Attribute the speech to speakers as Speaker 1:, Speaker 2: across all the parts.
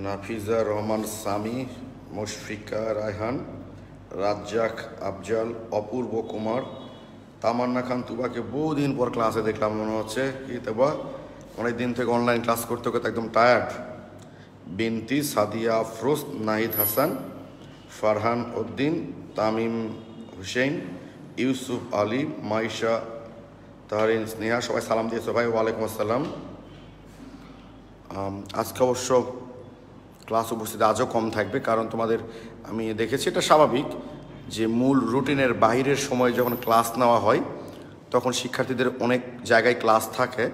Speaker 1: নাফিজা রহমান সামি, মুশফিকা রায়হান, রাজ্জাক আফজাল, অপূর্ব কুমার, তামান্না খান তুবাকে বহুদিন পর ক্লাসে দেখলাম মনে হচ্ছে। কি তুবা অনেক দিন থেকে অনলাইন ক্লাস করতে করতে একদম টায়ার্ড। বিনতি, সাদিয়া আফরোজ, নাহিদ হাসান, ফারহান উদ্দিন, তামিম হুসেন, ইউসুফ আলী, মাইশা, তাহরিন, স্নেহা, সবাই সালাম দিয়েছে ভাই। ওয়ালাইকুম আসসালাম। আজকে অবশ্য ক্লাস উপস্থিতি আজও কম থাকবে, কারণ তোমাদের আমি দেখেছি এটা স্বাভাবিক যে মূল রুটিনের বাহিরের সময় যখন ক্লাস নেওয়া হয় তখন শিক্ষার্থীদের অনেক জায়গায় ক্লাস থাকে,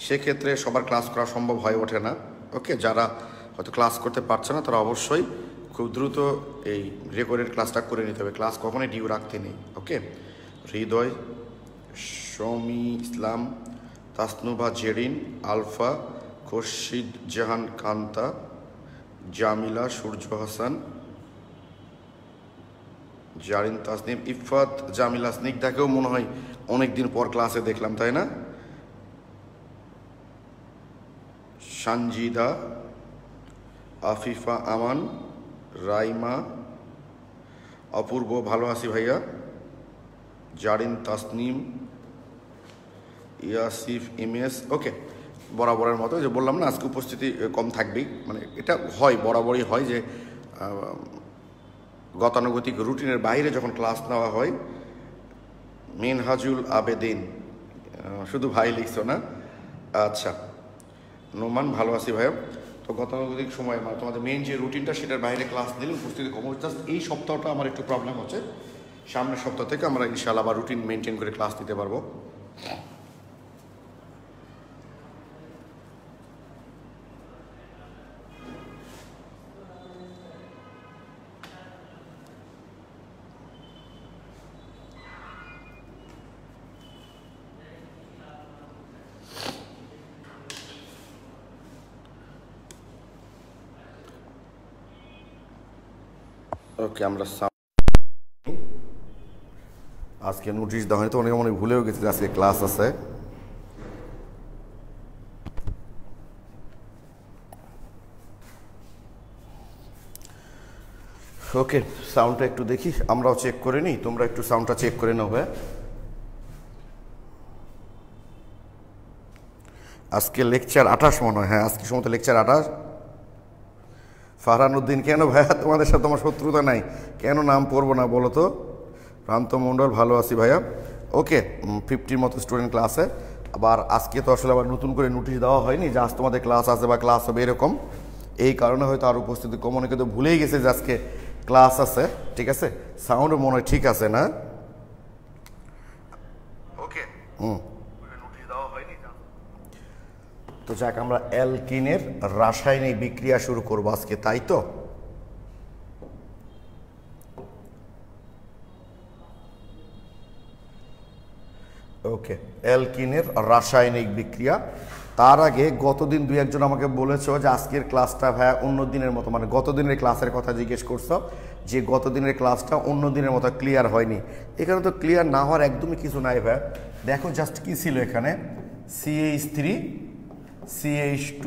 Speaker 1: সেক্ষেত্রে সবার ক্লাস করা সম্ভব হয়ে ওঠে না। ওকে, যারা হয়তো ক্লাস করতে পারছে না তারা অবশ্যই খুব দ্রুত এই রেকর্ডেড ক্লাসটা করে নিতে হবে। ক্লাস কখনোই ডিউ রাখতে নেই। ওকে, হৃদয়, শমি ইসলাম, তাসনুভা জেরিন, আলফা, খোরশিদ জাহান কান্তা, জামিলা, সূর্য হাসান, জারিন তাসনিম, ইফাত, জামিলা, স্নিগ্ধাকেও মনে হয় অনেকদিন পর ক্লাসে দেখলাম, তাই না? সঞ্জিদা, আফিফা আমান, রাইমা, অপূর্ব, ভালো আছি ভাইয়া, জারিন তাসনিম, ইয়াসিফ ইমেজ। ওকে, বরাবরের মতো যে বললাম না আজকে উপস্থিতি কম থাকবেই, মানে এটা হয় বরাবরই হয় যে গতানুগতিক রুটিনের বাইরে যখন ক্লাস নেওয়া হয়। মিনহাজুল আবেদিন, শুধু ভাই লিখছো না? আচ্ছা, নোমান, ভালো আছি ভাইয়া। তো গতানুগতিক সময় মানে তোমাদের মেইন যে রুটিনটা সেটার বাইরে ক্লাস দিলে উপস্থিতি কম হচ্ছে। জাস্ট এই সপ্তাহটা আমার একটু প্রবলেম হচ্ছে, সামনের সপ্তাহ থেকে আমরা ইনশাআল্লাহ আবার রুটিন মেনটেন করে ক্লাস দিতে পারবো। ওকে, আমরা আজকে নোটিশ দেওয়া হয়তো অনেকে মনে ভুলেও গেছে যে আজকে ক্লাস আছে। ওকে, সাউন্ডটা একটু দেখি, আমরাও চেক করে নিই, তোমরা একটু সাউন্ডটা চেক করে নাও। হ্যাঁ, আজকে লেকচার 28 মনে হয়। হ্যাঁ, আজকে সময় লেকচার 28। ফারহান উদ্দিন, কেন ভাইয়া তোমাদের সাথে তোমার শত্রুতা নাই, কেন নাম পড়বো না বলো তো? প্রান্ত মণ্ডল, ভালো আছি ভাইয়া। ওকে, 50 মতো স্টুডেন্ট ক্লাসে। আবার আজকে তো আসলে আবার নতুন করে নোটিশ দেওয়া হয়নি যে আজ তোমাদের ক্লাস আছে বা ক্লাস হবে এরকম, এই কারণে হয়তো আর উপস্থিতি কম। অনেকে তো ভুলেই গেছে যে আজকে ক্লাস আছে। ঠিক আছে, সাউন্ডও মনে হয় ঠিক আছে না? ওকে, নোটিশ দেওয়া হয়নি তো যাক, আমরা অ্যালকিনের রাসায়নিক বিক্রিয়া শুরু করবো আজকে, তাই তো? ওকে, অ্যালকিনের রাসায়নিক বিক্রিয়া। তার আগে গতদিন দুই একজন আমাকে বলেছো যে আজকের ক্লাসটা ভাইয়া অন্য দিনের মতো, মানে গতদিনের ক্লাসের কথা জিজ্ঞেস করছো যে গতদিনের ক্লাসটা অন্য দিনের মতো ক্লিয়ার হয়নি। এখানে তো ক্লিয়ার না হওয়ার একদমই কিছু নাই ভাইয়া। দেখো জাস্ট কি ছিল এখানে, CH3, CH2,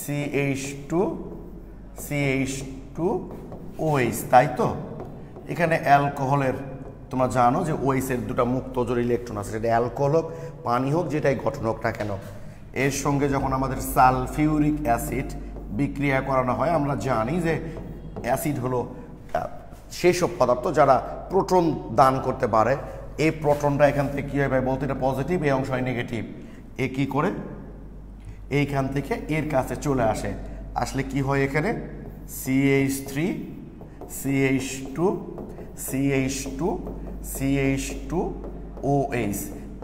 Speaker 1: CH2, CH2, OH, তাই তো? এখানে অ্যালকোহলের তোমরা জানো যে OH এর দুটো মুক্ত জোড় ইলেকট্রন আছে, সেটা অ্যালকোহল হোক, পানি হোক, যেটাই গঠন হোক না কেন। এর সঙ্গে যখন আমাদের সালফিউরিক অ্যাসিড বিক্রিয়া করানো হয়, আমরা জানি যে অ্যাসিড হলো সেই সব পদার্থ যারা প্রোটন দান করতে পারে। এই প্রোটনটা এখান থেকে কী হয় ভাই বলতে, এটা পজিটিভ, এই অংশ হয় নেগেটিভ। এ কী করে এইখান থেকে এর কাছে চলে আসে, আসলে কি হয় এখানে CH3, CH2, CH2, CH2, OH।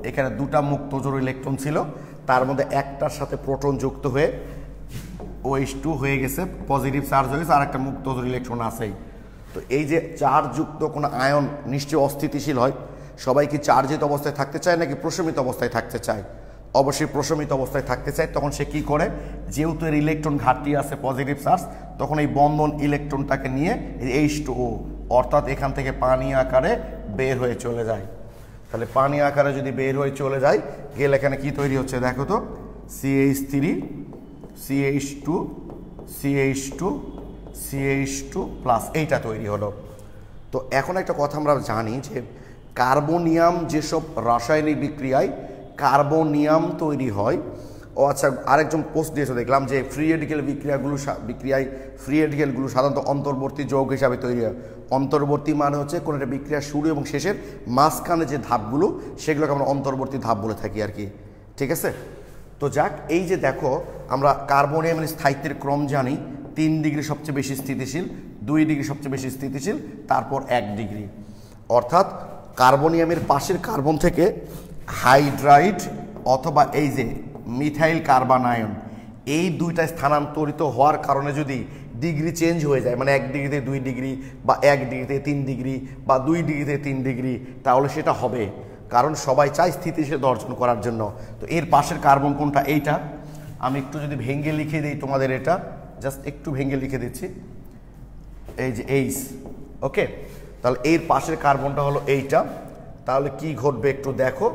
Speaker 1: এখানে দুটা মুক্ত জোড় ইলেকট্রন ছিল, তার মধ্যে একটার সাথে প্রোটন যুক্ত হয়ে OH2 হয়ে গেছে, পজিটিভ চার্জ হয়ে গেছে, আর একটা মুক্ত জোড় ইলেকট্রন আছেই। তো এই যে চার্জযুক্ত কোনো আয়ন নিশ্চয়ই অস্থিতিশীল হয়। সবাই কি চার্জিত অবস্থায় থাকতে চায় নাকি প্রশমিত অবস্থায় থাকতে চায়? অবশ্যই প্রশমিত অবস্থায় থাকতে চায়। তখন সে কি করে, যেহেতু এর ইলেকট্রন ঘাটতি আছে পজিটিভ চার্জ, তখন এই বন্ধন ইলেকট্রনটাকে নিয়ে H2O অর্থাৎ এখান থেকে পানি আকারে বের হয়ে চলে যায়। তাহলে পানি আকারে যদি বের হয়ে চলে যায়, গেলে এখানে কি তৈরি হচ্ছে দেখো তো, CH3, CH2, CH2 প্লাস এইটা তৈরি হলো। তো এখন একটা কথা আমরা জানি যে কার্বনিয়াম যেসব রাসায়নিক বিক্রিয়ায় কার্বনিয়াম তৈরি হয়, ও আচ্ছা আরেকজন পোস্ট দিয়েছে দেখলাম যে ফ্রি রেডিক্যাল বিক্রিয়ায় ফ্রি রেডিক্যালগুলো সাধারণত অন্তর্বর্তী যৌগ হিসাবে তৈরি হয়। অন্তর্বর্তী মানে হচ্ছে কোনো একটা বিক্রিয়ার শুরু এবং শেষের মাঝখানে যে ধাপগুলো সেগুলোকে আমরা অন্তর্বর্তী ধাপ বলে থাকি আর কি, ঠিক আছে। তো যাক, এই যে দেখো আমরা কার্বনিয়ামের স্থায়িত্বের ক্রম জানি, 3 ডিগ্রি সবচেয়ে বেশি স্থিতিশীল, 2 ডিগ্রি সবচেয়ে বেশি স্থিতিশীল, তারপর 1 ডিগ্রি। অর্থাৎ কার্বনিয়ামের পাশের কার্বন থেকে হাইড্রাইড অথবা এই যে মিথাইল কার্বানায়ন, এই দুইটা স্থানান্তরিত হওয়ার কারণে যদি ডিগ্রি চেঞ্জ হয়ে যায়, মানে 1 ডিগ্রিতে 2 ডিগ্রি বা 1 ডিগ্রিতে 3 ডিগ্রি বা 2 ডিগ্রিতে 3 ডিগ্রি, তাহলে সেটা হবে, কারণ সবাই চায় স্থিতিশীল অর্জন করার জন্য। তো এর পাশের কার্বন কোনটা? এইটা। আমি একটু যদি ভেঙে লিখে দিই তোমাদের, এটা জাস্ট একটু ভেঙে লিখে দিচ্ছি, এই যে H, ওকে। তাহলে এর পাশের কার্বনটা হলো এইটা। তাহলে কি ঘটবে একটু দেখো,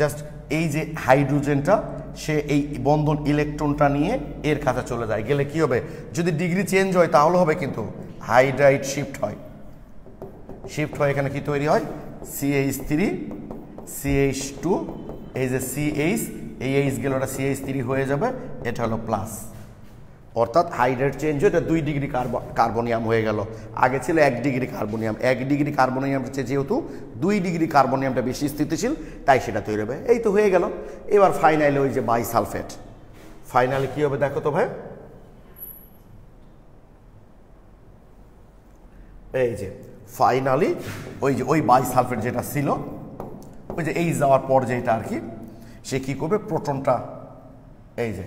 Speaker 1: জাস্ট এই যে হাইড্রোজেনটা সে এই বন্ধন ইলেকট্রনটা নিয়ে এর কাছে চলে যায়, গেলে কি হবে, যদি ডিগ্রি চেঞ্জ হয় তাহলে হবে, কিন্তু হাইড্রাইড শিফট হয়, এখানে কি তৈরি হয়, CH3 CH2, এই যে CH, এই H গেল, ওটা CH3 হয়ে যাবে, এটা হলো প্লাস। অর্থাৎ হাইড্রাইড চেঞ্জ হয়ে এটা 2 ডিগ্রি কার্বনিয়াম হয়ে গেল। আগে ছিল 1 ডিগ্রি কার্বনিয়াম। 1 ডিগ্রি কার্বনিয়ামটা যেহেতু 2 ডিগ্রি কার্বনিয়ামটা বেশি স্থিতিশীল, তাই সেটা তৈরি হবে। এই তো হয়ে গেল। এবার ফাইনালি ওই যে বাইসালফেট, ফাইনালি কি হবে দেখো তো ভাই, এই যে ফাইনালি ওই বাইসালফেট যেটা ছিল, ওই যে এই যাওয়ার পর যেটা আর কি, সে কি করবে, প্রোটনটা এই যে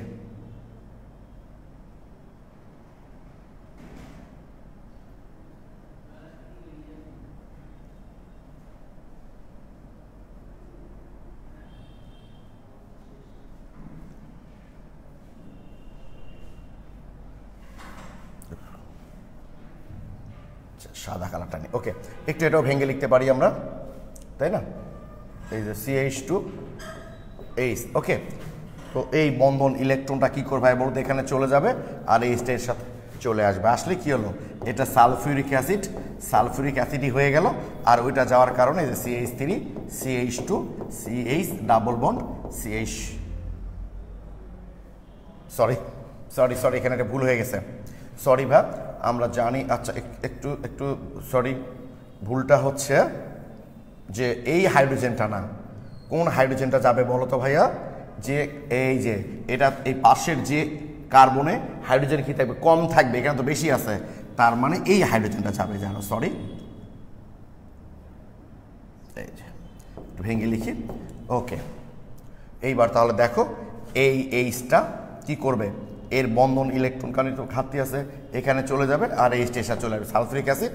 Speaker 1: সাদা কালারটা নেই, ওকে, একটু এটাও ভেঙে লিখতে পারি আমরা, তাই না, এই যে CH2H, ওকে। তো এই বন্ধন ইলেকট্রনটা কি করবে বলতে এখানে চলে যাবে আর এই স্টের সাথে চলে আসবে, আসলে কি হলো, এটা সালফিউরিক অ্যাসিডই হয়ে গেল। আর ওইটা যাওয়ার কারণে এই যে CH3 CH2 CH double bond CH, sorry এখানে একটা ভুল হয়ে গেছে, সরি ভাই, আমরা জানি, আচ্ছা একটু সরি, ভুলটা হচ্ছে যে এই হাইড্রোজেনটা না, কোন হাইড্রোজেনটা যাবে বলো তো ভাইয়া, যে এই যে এটা এই পাশের যে কার্বনে হাইড্রোজেন কি থাকবে, কম থাকবে, এখানে তো বেশি আছে, তার মানে এই হাইড্রোজেনটা যাবে, জানো, সরি, এই যে ভেঙে লিখি, ওকে। এইবার তাহলে দেখো এই Hটা কি করবে, এর বন্ধন ইলেকট্রন কারণ একটু ঘাটতি আছে, এখানে চলে যাবে আর এই স্টেশন চলে যাবে, sulphuric acid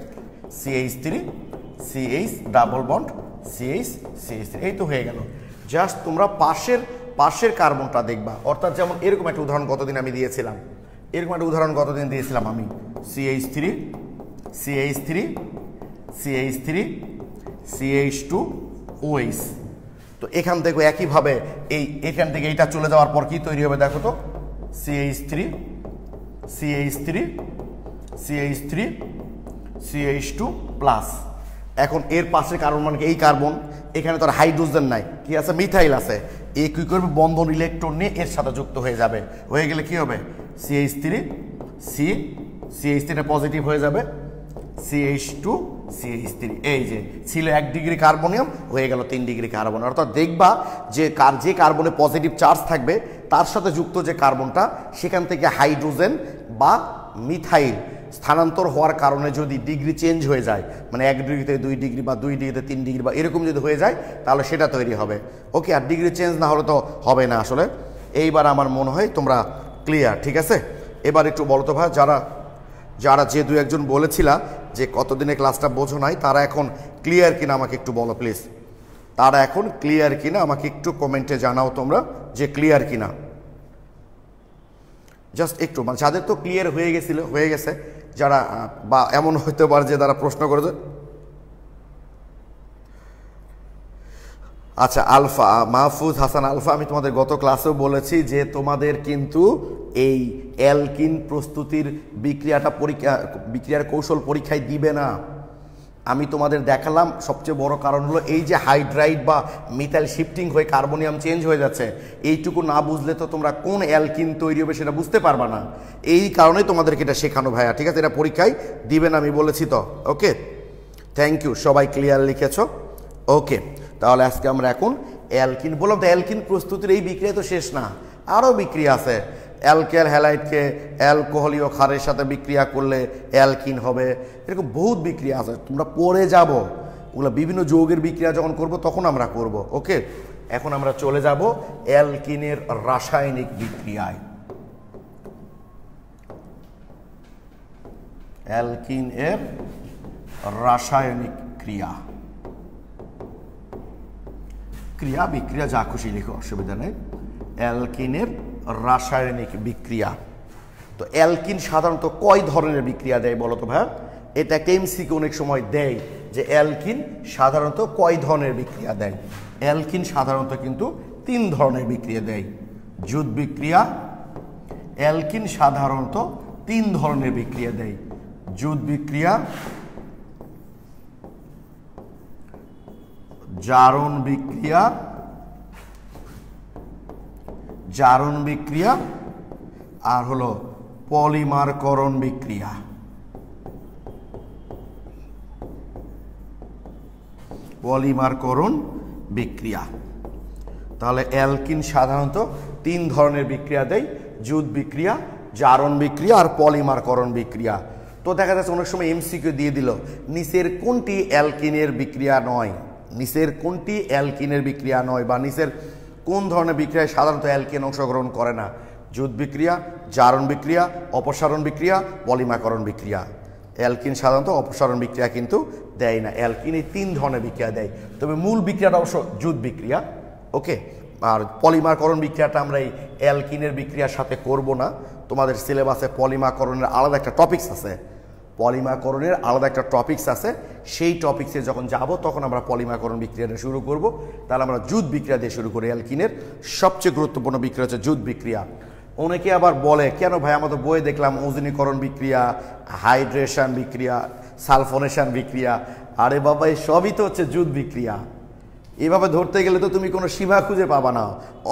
Speaker 1: CH3 CH double bond CH3, এই তো হয়ে গেল। জাস্ট তোমরা পাশের কার্বনটা দেখবা, অর্থাৎ যেমন এরকম একটা উদাহরণ গতদিন আমি দিয়েছিলাম, আমি CH3 CH2OH। তো এখান থেকে একইভাবে এখান থেকে এইটা চলে যাওয়ার পর কি তৈরি হবে দেখো তো, CH3 CH2 প্লাস। এখন এর পাশে কার্বন মানে এই কার্বন, এখানে তো আর হাইড্রোজেন নাই, কি আছে, মিথাইল আছে, এই কি করবে, বন্ধন ইলেকট্রন নিয়ে এর সাথে যুক্ত হয়ে যাবে, হয়ে গেলে কি হবে, CH3 পজিটিভ হয়ে যাবে, CH2 CH3, এই যে ছিল 1 ডিগ্রি কার্বনিয়াম, হয়ে গেল 3 ডিগ্রি কার্বন। অর্থাৎ দেখবা যে কার্বনে পজিটিভ চার্জ থাকবে তার সাথে যুক্ত যে কার্বনটা, সেখান থেকে হাইড্রোজেন বা মিথাইল স্থানান্তর হওয়ার কারণে যদি ডিগ্রি চেঞ্জ হয়ে যায়, মানে 1 ডিগ্রিতে 2 ডিগ্রি বা 2 ডিগ্রিতে 3 ডিগ্রি বা এরকম যদি হয়ে যায়, তাহলে সেটা তৈরি হবে, ওকে। আর ডিগ্রি চেঞ্জ না হলে তো হবে না আসলে। এইবার আমার মনে হয় তোমরা ক্লিয়ার, ঠিক আছে। এবার একটু বলো তো ভাই, যারা যে 2-1জন বলেছিলা যে কতদিনে ক্লাসটা বোঝো নাই, তারা এখন ক্লিয়ার কিনা আমাকে একটু বলো প্লিজ, তারা এখন ক্লিয়ার কিনা আমাকে একটু কমেন্টে জানাও তোমরা যে ক্লিয়ার কিনা, জাস্ট একটু, মানে যাদের তো ক্লিয়ার হয়ে গেছে, যারা বা এমন হইতে পারে যে তারা প্রশ্ন করেছে, আচ্ছা আলফা, মাহফুজ হাসান আলফা, আমি তোমাদের গত ক্লাসেও বলেছি যে তোমাদের কিন্তু এই অ্যালকিন প্রস্তুতির বিক্রিয়ার কৌশল পরীক্ষায় দিবে না। আমি তোমাদের দেখালাম সবচেয়ে বড় কারণ হলো এই যে হাইড্রাইড বা মিথাইল শিফটিং হয়ে কার্বনিয়াম চেঞ্জ হয়ে যাচ্ছে, এইটুকু না বুঝলে তো তোমরা কোন অ্যালকিন তৈরি হবে সেটা বুঝতে পারবা না। এই কারণে তোমাদেরকে এটা শেখানো ভাইয়া, ঠিক আছে? এটা পরীক্ষায় দিবে না, আমি বলেছি তো। ওকে, থ্যাংক ইউ, সবাই ক্লিয়ার লিখেছো। ওকে, তাহলে আজকে আমরা এখন অ্যালকিন বললাম। তো অ্যালকিন প্রস্তুতির এই বিক্রিয়া তো শেষ না, আরও বিক্রিয়া আছে। অ্যালকেল হ্যালাইডকে অ্যালকোহলীয় ক্ষারের সাথে বিক্রিয়া করলে অ্যালকিন হবে, এরকম বহুত বিক্রিয়া আছে, তোমরা পড়ে যাব। ওগুলো বিভিন্ন যৌগের বিক্রিয়া যখন করব তখন আমরা করব। ওকে, এখন আমরা চলে যাব অ্যালকিনের রাসায়নিক বিক্রিয়ায়। অ্যালকিন এর রাসায়নিক ক্রিয়া, ক্রিয়া বিক্রিয়া যা খুশি লিখো, অসুবিধা নেই। অ্যালকিনের রাসায়নিক বিক্রিয়া। তো অ্যালকিন সাধারণত কয় ধরনের বিক্রিয়া দেয় বলো তো ভাই? এটা একটা এমসিকিউ অনেক সময় দেয় যে অ্যালকিন সাধারণত কয় ধরনের বিক্রিয়া দেয়। অ্যালকিন সাধারণত কিন্তু 3 ধরনের বিক্রিয়া দেয়। জুট বিক্রিয়া, অ্যালকিন সাধারণত 3 ধরনের বিক্রিয়া দেয়। জুট বিক্রিয়া, জারণ বিক্রিয়া, জারণ বিক্রিয়া, আর হলো পলিমারকরণ বিক্রিয়া। পলিমারকরণ বিক্রিয়া। তাহলে অ্যালকিন সাধারণত 3 ধরনের বিক্রিয়া দেয়, জুট বিক্রিয়া, জারণ বিক্রিয়া আর পলিমারকরণ বিক্রিয়া। তো দেখা যাচ্ছে অনেক সময় এমসিকিউ দিয়ে দিল নিচের কোনটি অ্যালকিনের বিক্রিয়া নয়, নিচের কোনটি অ্যালকিনের বিক্রিয়া নয়, বা নিচের কোন ধরনের বিক্রিয়ায় সাধারণত অ্যালকিন অংশগ্রহণ করে না। জুট বিক্রিয়া, জারণ বিক্রিয়া, অপসারণ বিক্রিয়া, পলিমারকরণ বিক্রিয়া। অ্যালকিন সাধারণত অপসারণ বিক্রিয়া কিন্তু দেয় না। অ্যালকিন এই 3 ধরনের বিক্রিয়া দেয়, তবে মূল বিক্রিয়াটা অবশ্য জুট বিক্রিয়া। ওকে, আর পলিমারকরণ বিক্রিয়াটা আমরা এই অ্যালকিনের বিক্রিয়ার সাথে করব না। তোমাদের সিলেবাসে পলিমারকরণের আলাদা একটা টপিকস আছে, পলিমারকরণের আলাদা একটা টপিকস আছে, সেই টপিক্সে যখন যাব তখন আমরা পলিমারকরণ বিক্রিয়াটা শুরু করব। তাহলে আমরা জুট বিক্রিয়া দিয়ে শুরু করি। অ্যালকিনের সবচেয়ে গুরুত্বপূর্ণ বিক্রিয়া হচ্ছে জুট বিক্রিয়া। অনেকে আবার বলে কেন ভাই আমাদের বইয়ে দেখলাম ওজনীকরণ বিক্রিয়া, হাইড্রেশন বিক্রিয়া, সালফোনেশন বিক্রিয়া। আরে বাবা, এই সবই তো হচ্ছে জুট বিক্রিয়া। এভাবে ধরতে গেলে তো তুমি কোনো সীমা খুঁজে পাবা না,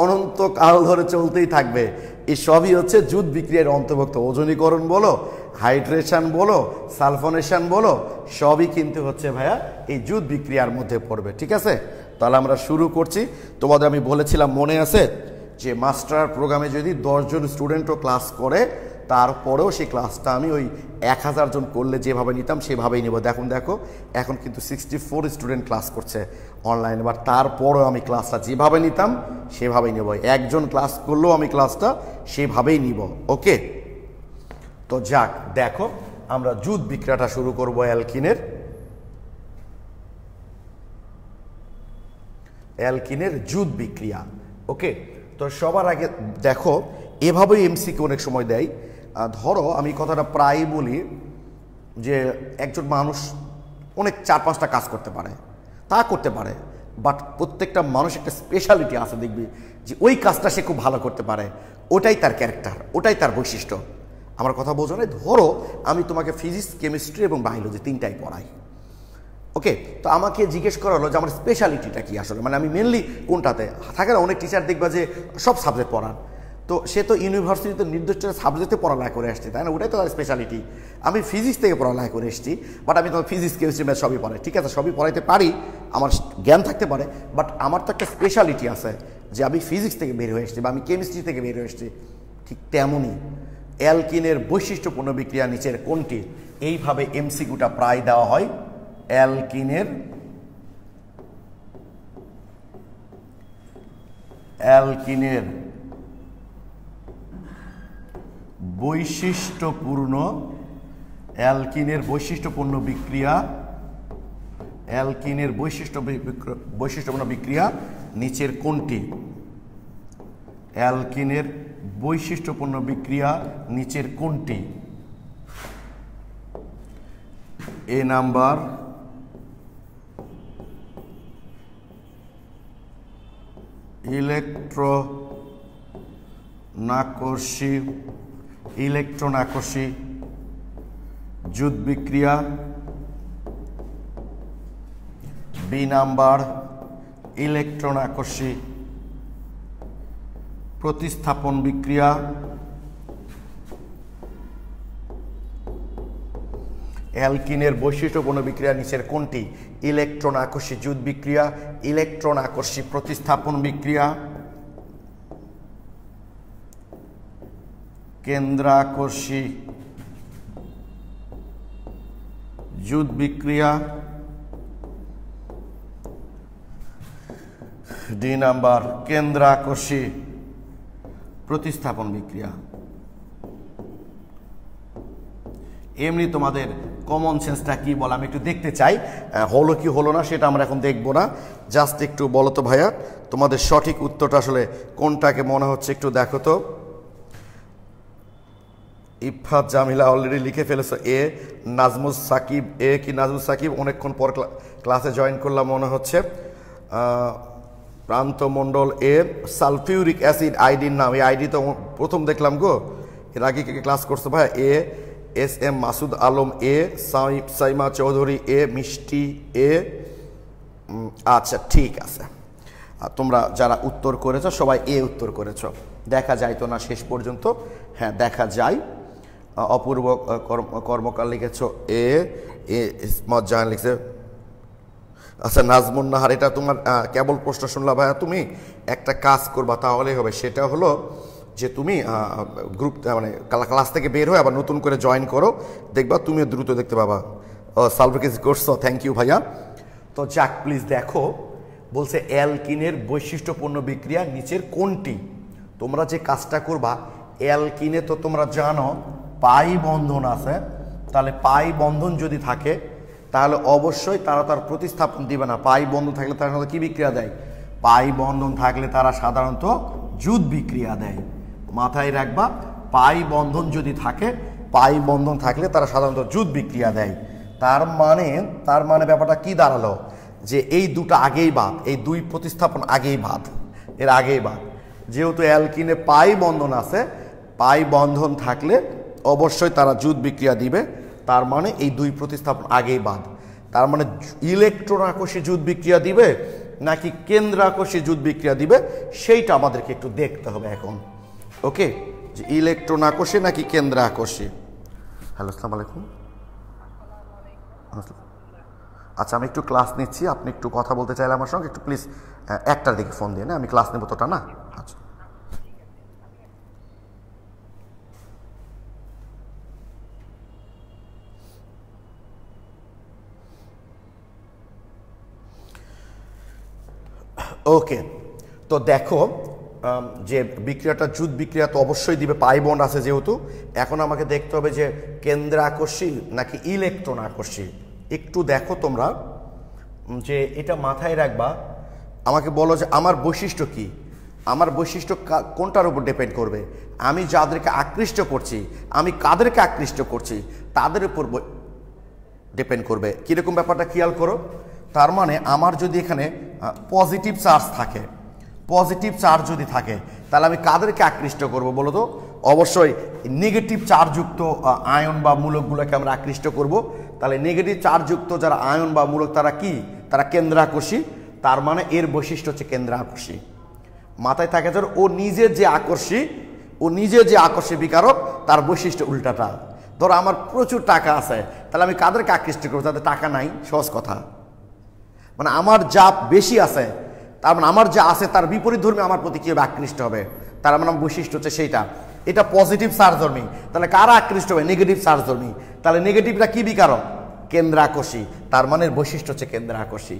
Speaker 1: অনন্ত কাল ধরে চলতেই থাকবে। এই সবই হচ্ছে জুট বিক্রিয়ার অন্তর্ভুক্ত। ওজনীকরণ বলো, হাইড্রেশন বলো, সালফোনেশন বলো, সবই কিন্তু হচ্ছে ভাইয়া এই জুট বিক্রিয়ার মধ্যে পড়বে। ঠিক আছে, তাহলে আমরা শুরু করছি। তোমাদের আমি বলেছিলাম মনে আছে যে মাস্টার প্রোগ্রামে যদি 10 জন স্টুডেন্টও ক্লাস করে তারপরেও সেই ক্লাসটা আমি ওই 1000 জন করলে যেভাবে নিতাম সেভাবেই নেব। দেখো এখন কিন্তু 64 স্টুডেন্ট ক্লাস করছে অনলাইনে, বাট তারপরেও আমি ক্লাসটা যেভাবে নিতাম সেভাবেই নেব। একজন ক্লাস করলেও আমি ক্লাসটা সেভাবেই নিব। ওকে, তো যাক, দেখো আমরা জুট বিক্রিয়াটা শুরু করব অ্যালকিনের। অ্যালকিনের জুট বিক্রিয়া। ওকে, তো সবার আগে দেখো এভাবেই এমসিকিউ অনেক সময় দেয়। ধরো আমি কথাটা প্রায় বলি যে একজন মানুষ অনেক 4-5টা কাজ করতে পারে, তা করতে পারে, বাট প্রত্যেকটা মানুষ একটা স্পেশালিটি আছে, দেখবি যে ওই কাজটা সে খুব ভালো করতে পারে, ওটাই তার ক্যারেক্টার, ওটাই তার বৈশিষ্ট্য। আমার কথা বোঝো না? ধরো আমি তোমাকে ফিজিক্স, কেমিস্ট্রি এবং বায়োলজি 3টাই পড়াই। ওকে, তো আমাকে জিজ্ঞেস করা হলো যে আমার স্পেশালিটিটা কি আসলে, মানে আমি মেনলি কোনটাতে থাকে না। অনেক টিচার দেখবা যে সব সাবজেক্ট পড়ান, তো সে তো ইউনিভার্সিটিতে নির্দিষ্ট সাবজেক্টে পড়ালেখা করে আসছে, তাই না? ওটাই তো তার স্পেশালিটি। আমি ফিজিক্স থেকে পড়ালেখা করে এসেছি, বাট আমি তোমার ফিজিক্স, কেমিস্ট্রি, ম্যাথ সবই পড়াই। ঠিক আছে, সবই পড়াইতে পারি, আমার জ্ঞান থাকতে পারে, বাট আমার তো একটা স্পেশালিটি আছে যে আমি ফিজিক্স থেকে বের হয়ে এসেছি বা আমি কেমিস্ট্রি থেকে বের হয়ে এসেছি। ঠিক তেমনই অ্যালকিনের বৈশিষ্ট্যপূর্ণ বিক্রিয়া নিচের কোনটি? এইভাবে এমসিকিউটা প্রায় দেওয়া হয়। অ্যালকিনের বৈশিষ্ট্যপূর্ণ বিক্রিয়া, অ্যালকিনের বৈশিষ্ট্যপূর্ণ বিক্রিয়া নিচের কোনটি? অ্যালকিনের বৈশিষ্ট্যপূর্ণ বিক্রিয়া নিচের কোনটি? এ নাম্বার, ইলেকট্রন আকর্ষী জুট বিক্রিয়া। বি নাম্বার ইলেকট্রন আকর্ষী প্রতিস্থাপন বিক্রিয়া। অ্যালকিনের বৈশিষ্ট্যপূর্ণ বিক্রিয়া নিচের কোনটি? ইলেকট্রন আকর্ষী জুট বিক্রিয়া, ইলেকট্রন আকর্ষী প্রতিস্থাপন বিক্রিয়া, কেন্দ্রাকর্ষী জুট বিক্রিয়া। ডি নাম্বার কেন্দ্রাকর্ষী প্রতিস্থাপন বিক্রিয়া। এমনি তোমাদের কমন সেন্সটা কি বলে আমি একটু দেখতে চাই, হলো কি হলো না সেটা আমরা এখন দেখবো না, জাস্ট একটু বলো তো ভাইয়া তোমাদের সঠিক উত্তরটা আসলে কোনটাকে মনে হচ্ছে একটু দেখো তো। ইফাত জামিলা অলরেডি লিখে ফেলেছো এ। নাজমুস সাকিব এ কি নাজমুস সাকিব অনেকক্ষণ পর ক্লাসে জয়েন করলাম মনে হচ্ছে। প্রান্ত মণ্ডল এ। সালফিউরিক অ্যাসিড আইডির নাম, এই আইডি তো প্রথম দেখলাম গো, এর আগে কে ক্লাস করছো ভাই? এ। এস এম মাসুদ আলম এ। সাইমা চৌধুরী এ। মিষ্টি এ। আচ্ছা ঠিক আছে, তোমরা যারা উত্তর করেছো সবাই এ উত্তর করেছো। দেখা যায় তো না শেষ পর্যন্ত? হ্যাঁ দেখা যায়। অপূর্ব কর্মকার লিখেছ এ। ইসমত জাহান লিখছে। আচ্ছা নাজমুন নাহার, এটা তোমার কেবল প্রশ্ন শুনলা ভাইয়া, তুমি একটা কাজ করবা তাহলেই হবে, সেটা হলো যে তুমি গ্রুপ মানে ক্লাস থেকে বের হয়ে আবার নতুন করে জয়েন করো, দেখবা তুমিও দ্রুত দেখতে পাবা। সালফিকেজ করছো, থ্যাংক ইউ ভাইয়া। তো যাক প্লিজ দেখো, বলছে অ্যালকিনের বৈশিষ্ট্যপূর্ণ বিক্রিয়া নিচের কোনটি? তোমরা যে কাজটা করবা, অ্যালকিনে তো তোমরা জানো পাই বন্ধন আছে, তাহলে পাই বন্ধন যদি থাকে তাহলে অবশ্যই তারা তার প্রতিস্থাপন দিবে না। পাই বন্ধন থাকলে তারা সাধারণত কী বিক্রিয়া দেয়? পাই বন্ধন থাকলে তারা সাধারণত জুট বিক্রিয়া দেয়। মাথায় রাখবা, পাই বন্ধন যদি থাকে, পাই বন্ধন থাকলে তারা সাধারণত জুট বিক্রিয়া দেয়। তার মানে ব্যাপারটা কি দাঁড়ালো? যে এই দুটো আগেই বাদ, এই দুই প্রতিস্থাপন আগেই বাদ, এর আগেই বাদ। যেহেতু অ্যালকিনে পাই বন্ধন আছে, পাই বন্ধন থাকলে অবশ্যই তারা জুট বিক্রিয়া দিবে, তার মানে এই দুই প্রতিস্থাপন আগেই বাদ। তার মানে ইলেকট্রন আকর্ষী জুট বিক্রিয়া দিবে নাকি কেন্দ্রাকর্ষী জুট বিক্রিয়া দিবে সেইটা আমাদেরকে একটু দেখতে হবে এখন। ওকে, যে ইলেকট্রন আকর্ষী নাকি কেন্দ্র আকর্ষী। হ্যালো আসসালামু আলাইকুম। আচ্ছা আমি একটু ক্লাস নিচ্ছি, আপনি একটু কথা বলতে চাইলে আমার সঙ্গে একটু প্লিজ একটার দিকে ফোন দিয়ে না, আমি ক্লাস নেবো তোটা না। আচ্ছা ওকে, তো দেখো যে বিক্রিয়াটা জুট বিক্রিয়া তো অবশ্যই দিবে, পাই বন্ড আছে যেহেতু। এখন আমাকে দেখতে হবে যে কেন্দ্র আকর্ষী নাকি ইলেকট্রন আকর্ষী। একটু দেখো তোমরা যে এটা মাথায় রাখবা, আমাকে বলো যে আমার বৈশিষ্ট্য কি, আমার বৈশিষ্ট্য কোনটার উপর ডিপেন্ড করবে? আমি যাদেরকে আকৃষ্ট করছি, আমি কাদেরকে আকৃষ্ট করছি তাদের উপর ডিপেন্ড করবে। কীরকম ব্যাপারটা খেয়াল করো। তার মানে আমার যদি এখানে পজিটিভ চার্জ থাকে, পজিটিভ চার্জ যদি থাকে তাহলে আমি কাদেরকে আকৃষ্ট করব বলো তো? অবশ্যই নেগেটিভ চার্জযুক্ত আয়ন বা মূলকগুলোকে আমরা আকৃষ্ট করব। তাহলে নেগেটিভ চার্জযুক্ত যারা আয়ন বা মূলক তারা কি? তারা কেন্দ্রাকর্ষী। তার মানে এর বৈশিষ্ট্য হচ্ছে কেন্দ্রাকর্ষী। মাথায় থাকে যে ও নিজের যে আকর্ষী, ও নিজের যে আকর্ষী বিকারক, তার বৈশিষ্ট্য উল্টাটা। ধরো আমার প্রচুর টাকা আছে, তাহলে আমি কাদেরকে আকৃষ্ট করবো? তাদের টাকা নাই, সহজ কথা। মানে আমার যা বেশি আছে, তার মানে আমার যা আছে তার বিপরীত ধর্মী আমার প্রতি কীভাবে আকৃষ্ট হবে, তার মানে আমার বৈশিষ্ট্য হচ্ছে সেইটা। এটা পজিটিভ চার্জ ধর্মী, তাহলে কারা আকৃষ্ট হবে? নেগেটিভ চার্জ ধর্মী। তাহলে নেগেটিভটা কি বিকারক? কেন্দ্রাকর্ষী। তার মানে বৈশিষ্ট্য হচ্ছে কেন্দ্রাকর্ষী।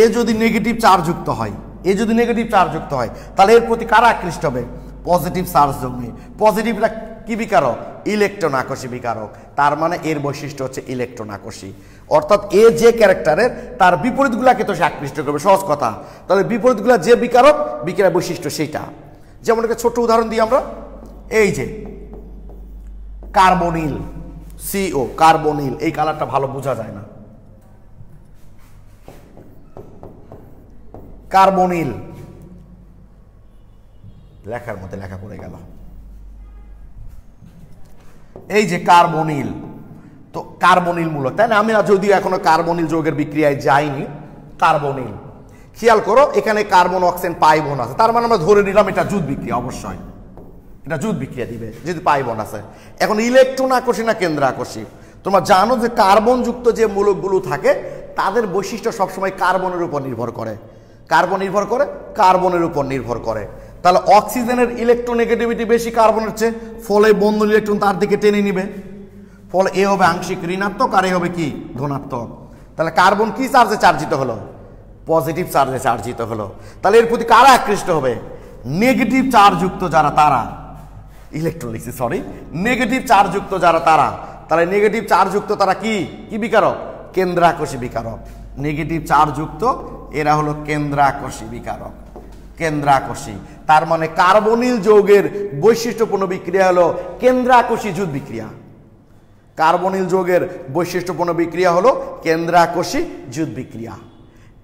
Speaker 1: এ যদি নেগেটিভ চার্জযুক্ত হয়, এ যদি নেগেটিভ চার্জযুক্ত হয় তাহলে এর প্রতি কারা আকৃষ্ট হবে? পজিটিভ চার্জ ধর্মী। পজিটিভটা কি বিকারক? ইলেকট্রন আকর্ষী বিকারক। তার মানে এর বৈশিষ্ট্য হচ্ছে ইলেকট্রন আকর্ষী। অর্থাৎ এ যে ক্যারেক্টারের তার বিপরীতগুলাকে তো সে আকৃষ্ট করবে, সহজ কথা। তাহলে বিপরীতগুলা যে বিকারক, বিক্রিয়ার বৈশিষ্ট্য সেইটা। যেমন একটা ছোট্ট উদাহরণ দিই আমরা, এই যে কার্বনিল, সিও কার্বনিল, এই কালারটা ভালো বোঝা যায় না। কার্বনিল, লেখার মধ্যে লেখা পড়ে গেল। এই যে কার্বনিল, তো কার্বনিল মূলক, তাই না? আমি যদিও এখনো কার্বনিল যৌগের বিক্রিয়ায় যাইনি। কার্বনিল, খেয়াল করো এখানে কার্বন অক্সিজেন পাই বোন আছে, তার মানে আমরা ধরে নিলাম এটা জুট বিক্রিয়া, অবশ্যই এটা জুট বিক্রিয়া দিবে যদি পাই বোন আছে। এখন ইলেকট্রন আকর্ষী না কেন্দ্র আকর্ষী? তোমরা জানো যে কার্বন যুক্ত যে মূলকগুলো থাকে তাদের বৈশিষ্ট্য সবসময় কার্বনের উপর নির্ভর করে। কার্বন নির্ভর করে, কার্বনের উপর নির্ভর করে। তাহলে অক্সিজেনের ইলেকট্রোনেগেটিভিটি বেশি কার্বনের চেয়ে, ফলে বন্ধন ইলেকট্রন তার দিকে টেনে নিবে, ফলে এ হবে আংশিক ঋণাত্মক আর এ হবে কি ধনাত্মক। তাহলে কার্বন কি চার্জে চার্জিত হলো? পজিটিভ চার্জে চার্জিত হলো। তাহলে এর প্রতি কারা আকৃষ্ট হবে? নেগেটিভ চার্জযুক্ত যারা তারা, ইলেকট্রন লিখছি সরি, নেগেটিভ চার্জযুক্ত যারা তারা। তাহলে নেগেটিভ চার্জযুক্ত তারা কি কি বিকারক? কেন্দ্রাকর্ষী বিকারক। নেগেটিভ চার্জযুক্ত এরা হলো কেন্দ্রাকর্ষী বিকারক, কেন্দ্রাকর্ষী। তার মানে কার্বনিল যৌগের বৈশিষ্ট্যপূর্ণ বিক্রিয়া হলো কেন্দ্রাকর্ষী জুট বিক্রিয়া। কার্বনিল যৌগের বৈশিষ্ট্যপূর্ণ বিক্রিয়া হলো কেন্দ্রাকর্ষী জুট বিক্রিয়া।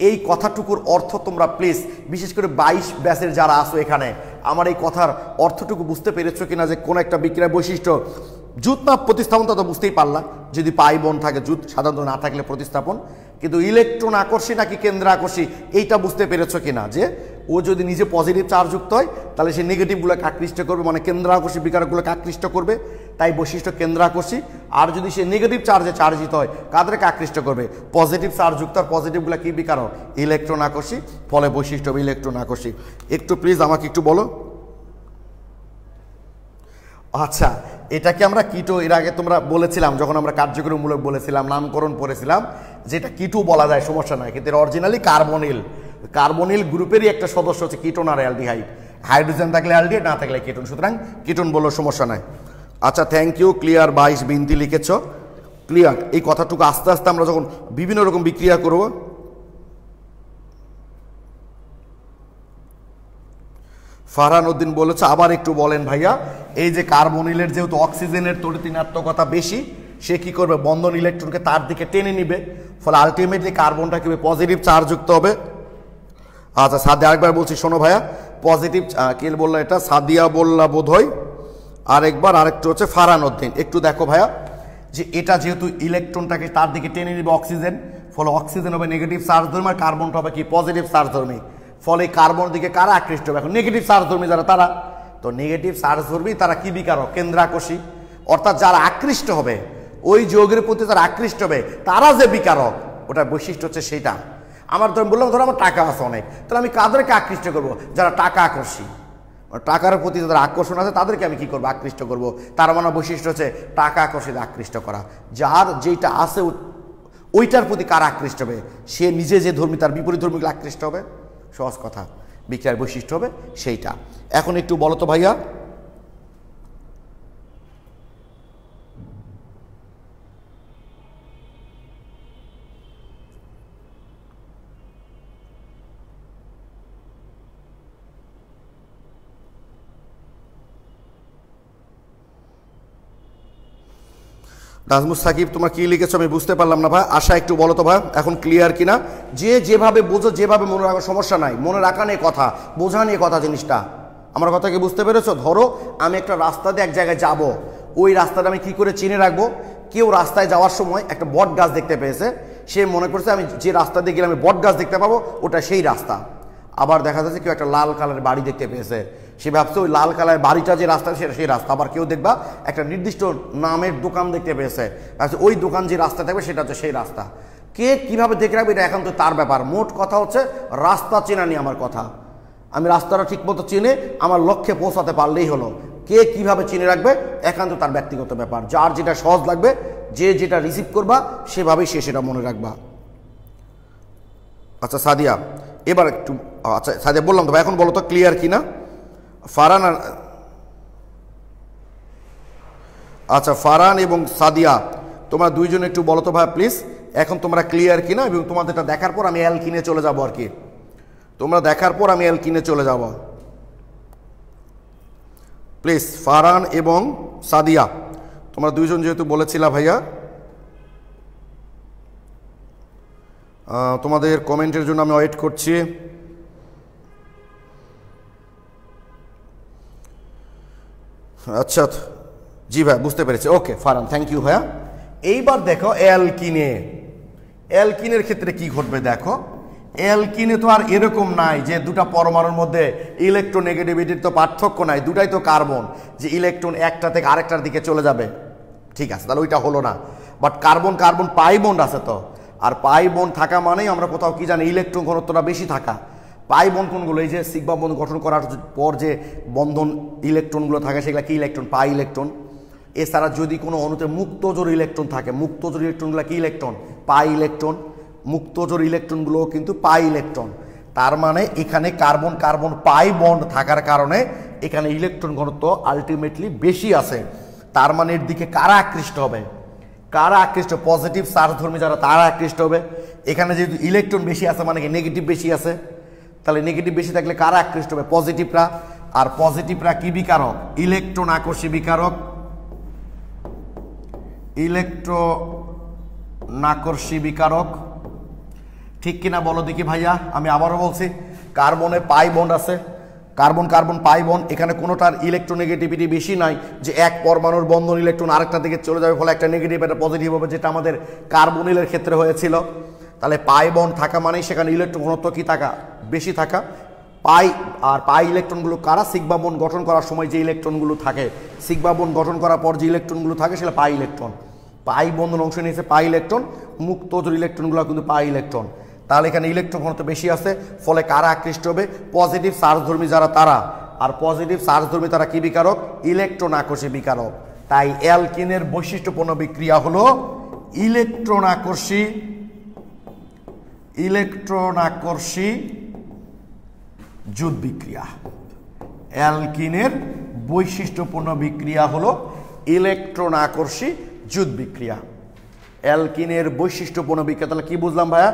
Speaker 1: এই কথাটুকুর অর্থ তোমরা প্লিজ, বিশেষ করে 22 ব্যাচের যারা আসো এখানে, আমার এই কথার অর্থটুকু বুঝতে পেরেছো কিনা যে কোন একটা বিক্রিয়ার বৈশিষ্ট্য জুট না প্রতিস্থাপন, তা তো বুঝতেই পারলা। যদি পাই বোন থাকে, জুট সাধারণত না থাকলে প্রতিস্থাপন, কিন্তু ইলেকট্রন আকর্ষী নাকি কেন্দ্র আকর্ষী এইটা বুঝতে পেরেছো কিনা, যে ও যদি নিজে পজিটিভ চার্জযুক্ত হয় তাহলে সে নেগেটিভগুলোকে আকৃষ্ট করবে, মানে কেন্দ্র আকর্ষী বিকারকগুলোকে আকৃষ্ট করবে, তাই বৈশিষ্ট্য কেন্দ্র আকর্ষী। আর যদি সে নেগেটিভ চার্জে চার্জিত হয় কাদেরকে আকৃষ্ট করবে? পজিটিভ চার্জযুক্ত, আর পজিটিভগুলো কি বিকারক? ইলেকট্রন আকর্ষী, ফলে বৈশিষ্ট্য হবে ইলেকট্রন আকর্ষী। একটু প্লিজ আমাকে একটু বলো। আচ্ছা, এটাকে আমরা কিটো, এর আগে তোমরা বলেছিলাম যখন আমরা কার্যকরীমূলক বলেছিলাম, নামকরণ পড়েছিলাম, যেটা কিটো বলা যায়, সমস্যা নাই, কিন্তু এর অরিজিনালি কার্বনিল। কার্বনিল গ্রুপেরই একটা সদস্য হচ্ছে কিটোন আর অ্যালডিহাইড। হাইড্রোজেন থাকলে অ্যালডিহাইড, না থাকলে কিটোন, সুতরাং কিটোন বললেও সমস্যা নাই। আচ্ছা, থ্যাংক ইউ। ক্লিয়ার 22 বিনতি লিখেছ, ক্লিয়ার। এই কথাটুকু আস্তে আস্তে আমরা যখন বিভিন্ন রকম বিক্রিয়া করব, ফারহান উদ্দিন বলেছে আবার একটু বলেন ভাইয়া। এই যে কার্বনিলের যেহেতু অক্সিজেনের তড়িৎ-ঋণাত্মকতা বেশি, সে কি করবে? বন্ধন ইলেকট্রনকে তার দিকে টেনে নিবে, ফলে আলটিমেটলি কার্বনটা কি পজিটিভ চার্জযুক্ত হবে। আচ্ছা, সাদিয়া আরেকবার বলছি, শোনো ভাইয়া, পজিটিভ কে বললো এটা? সাদিয়া বললা বোধ হয়। আরেকবার, আরেকটু হচ্ছে ফারহান উদ্দিন। একটু দেখো ভাইয়া, যে এটা যেহেতু ইলেকট্রনটাকে তার দিকে টেনে নিবে অক্সিজেন, ফলে অক্সিজেন হবে নেগেটিভ চার্জধর্মী আর কার্বনটা হবে কি পজিটিভ চার্জধর্মী, ফলে কার্বন দিকে কারা আকৃষ্ট হবে? এখন নেগেটিভ চার্জধর্মী যারা তারা, তো নেগেটিভ চার্জধর্মী তারা কি বিকারক? কেন্দ্রাকর্ষী। অর্থাৎ যারা আকৃষ্ট হবে ওই যৌগের প্রতি, যারা আকৃষ্ট হবে তারা যে বিকারক, ওটার বৈশিষ্ট্য হচ্ছে সেইটা। আমার ধর বললাম, ধরো আমার টাকা আছে অনেক, তাহলে আমি কাদেরকে আকৃষ্ট করবো? যারা টাকা আকর্ষী, টাকার প্রতি যাদের আকর্ষণ আছে তাদেরকে আমি কি করবো? আকৃষ্ট করব। তার মানে বৈশিষ্ট্য হচ্ছে টাকা আকর্ষিত আকৃষ্ট করা। যার যেটা আছে ওইটার প্রতি কারা আকৃষ্ট হবে? সে নিজে যে ধর্মী, তার বিপরীত ধর্মীগুলো আকৃষ্ট হবে। সহজ কথা, বিক্রিয়ার বৈশিষ্ট্য হবে সেইটা। এখন একটু বলো তো ভাইয়া, নাজমুস সাকিব তোমার কি লিখেছো আমি বুঝতে পারলাম না ভাই। আশা একটু বলো তো ভাই, এখন ক্লিয়ার কিনা? যে যেভাবে বোঝো, যেভাবে মনে রাখো, সমস্যা নাই। মনে রাখা নিয়ে কথা, বোঝা নিয়ে কথা জিনিসটা। আমার কথা কি বুঝতে পেরেছো? ধরো আমি একটা রাস্তা দিয়ে এক জায়গায় যাব, ওই রাস্তাটা আমি কি করে চিনে রাখবো? কেউ রাস্তায় যাওয়ার সময় একটা বট গাছ দেখতে পেয়েছে, সে মনে করছে আমি যে রাস্তা দিয়ে গেলে আমি বট গাছ দেখতে পাবো, ওটা সেই রাস্তা। আবার দেখা যাচ্ছে কেউ একটা লাল কালারের বাড়ি দেখতে পেয়েছে, সে ভাবছে ওই লাল কালারের বাড়িটা যে রাস্তা সেটা সেই রাস্তা। আবার কেউ দেখবা একটা নির্দিষ্ট নামের দোকান দেখতে পেয়েছে, ওই দোকান যে রাস্তা থাকবে সেটা হচ্ছে সেই রাস্তা। কে কিভাবে দেখে রাখবে এটা এখন তো তার ব্যাপার। মোট কথা হচ্ছে রাস্তা চেনা নিয়ে আমার কথা। আমি রাস্তাটা ঠিকমতো চিনে আমার লক্ষ্যে পৌঁছাতে পারলেই হলো। কে কিভাবে চিনে রাখবে একান্ত তার ব্যক্তিগত ব্যাপার। যার যেটা সহজ লাগবে, যে যেটা রিসিভ করবা সেভাবেই সে সেটা মনে রাখবা। আচ্ছা সাদিয়া, এবার একটু, আচ্ছা সাদিয়া বললাম তো ভাই, এখন বলো তো ক্লিয়ার কিনা? ফারহান, আচ্ছা ফারহান এবং সাদিয়া তোমরা দুইজন একটু বলো তো ভাই প্লিজ, এখন তোমরা ক্লিয়ার কিনা? এবং তোমাদেরটা দেখার পর আমি অ্যালকিনে চলে যাবো আর কি। তোমরা দেখার পর আমি অ্যালকিনে চলে যাব প্লিজ। ফারহান এবং সাদিয়া তোমরা দুইজন যেহেতু বলেছিলা ভাইয়া, তোমাদের কমেন্টের জন্য আমি ওয়েট করছি। আচ্ছা জি ভাই বুঝতে পেরেছি, ওকে ফারান, থ্যাংক ইউ ভাইয়া। এইবার দেখো অ্যালকিনের ক্ষেত্রে কি ঘটবে দেখো। অ্যালকিনে তো আর এরকম নাই যে দুটা পরমাণুর মধ্যে ইলেকট্রোনেগেটিভিটির তো পার্থক্য নাই, দুটাই তো কার্বন, যে ইলেকট্রন একটা থেকে আরেকটার দিকে চলে যাবে, ঠিক আছে, তাহলে ওইটা হলো না। But carbon carbon pi bond আছে তো, আর পাই বন্ড থাকা মানেই আমরা কোথাও কি জানি ইলেকট্রন ঘনত্বটা বেশি থাকা। পাই বন্ড কোনগুলো, এই যে সিগমা বন্ড গঠন করার পর যে বন্ধন ইলেকট্রনগুলো থাকে সেগুলো কি ইলেকট্রন, পাই ইলেকট্রন। এছাড়া যদি কোনো অণুতে মুক্তজোর ইলেকট্রন থাকে, মুক্তজোর ইলেকট্রনগুলো কি ইলেকট্রন, পাই ইলেকট্রন। মুক্তজোর ইলেকট্রনগুলোও কিন্তু পাই ইলেকট্রন। তার মানে এখানে কার্বন কার্বন পাই বন্ড থাকার কারণে এখানে ইলেকট্রন ঘনত্ব আলটিমেটলি বেশি আছে। তার মানে এর দিকে কারা আকৃষ্ট হবে, কারা আকৃষ্ট, পজিটিভ চার্জধর্মী যারা তারা আকৃষ্ট হবে। এখানে যেহেতু ইলেকট্রন বেশি আছে মানে কি নেগেটিভ বেশি আছে, তাহলে নেগেটিভ বেশি থাকলে কারা আকৃষ্ট হবে, পজিটিভরা। আর পজিটিভরা কি বিকারক, ইলেকট্রন আকর্ষী বিকারক, ইলেকট্রন আকর্ষী বিকারক, ঠিক কিনা বলো দেখি ভাইয়া। আমি আবারও বলছি, কার্বনে পাই বন্ড আছে, কার্বন কার্বন পাই বন্ড, এখানে কোনোটার ইলেকট্রোনেগেটিভিটি বেশি নাই যে এক পরমাণুর বন্ধন ইলেকট্রন আরেকটা দিকে চলে যাবে, ফলে একটা নেগেটিভ একটা পজিটিভ হবে, যেটা আমাদের কার্বনিলের ক্ষেত্রে হয়েছিল। তাহলে পাই বন্ড থাকা মানেই সেখানে ইলেকট্রন ঘনত্ব কি থাকা, বেশি থাকা। পাই আর পাই ইলেকট্রনগুলো কারা, সিগমা বন্ড গঠন করার সময় যে ইলেকট্রনগুলো থাকে, সিগমা বন্ড গঠন করার পর যে ইলেকট্রনগুলো থাকে সেটা পাই ইলেকট্রন। পাই বন্ধন অংশ নিয়েছে পাই ইলেকট্রন, মুক্তজোর ইলেকট্রনগুলো কিন্তু পাই ইলেকট্রন। তাহলে এখানে ইলেকট্রন ঘনত্ব বেশি আছে, ফলে কারা আকৃষ্ট হবে, পজিটিভ চার্জধর্মী যারা তারা। আর পজিটিভ চার্জধর্মী তারা কি বিকারক, ইলেকট্রন আকর্ষী বিকারক। তাই অ্যালকিনের বৈশিষ্ট্যপূর্ণ বিক্রিয়া হলো ইলেকট্রন আকর্ষী জুট বিক্রিয়া। অ্যালকিনের বৈশিষ্ট্যপূর্ণ বিক্রিয়া হলো ইলেকট্রন আকর্ষী জুট বিক্রিয়া। অ্যালকিনের বৈশিষ্ট্যপূর্ণ বিক্রিয়া, তাহলে কি বুঝলাম ভাইয়া,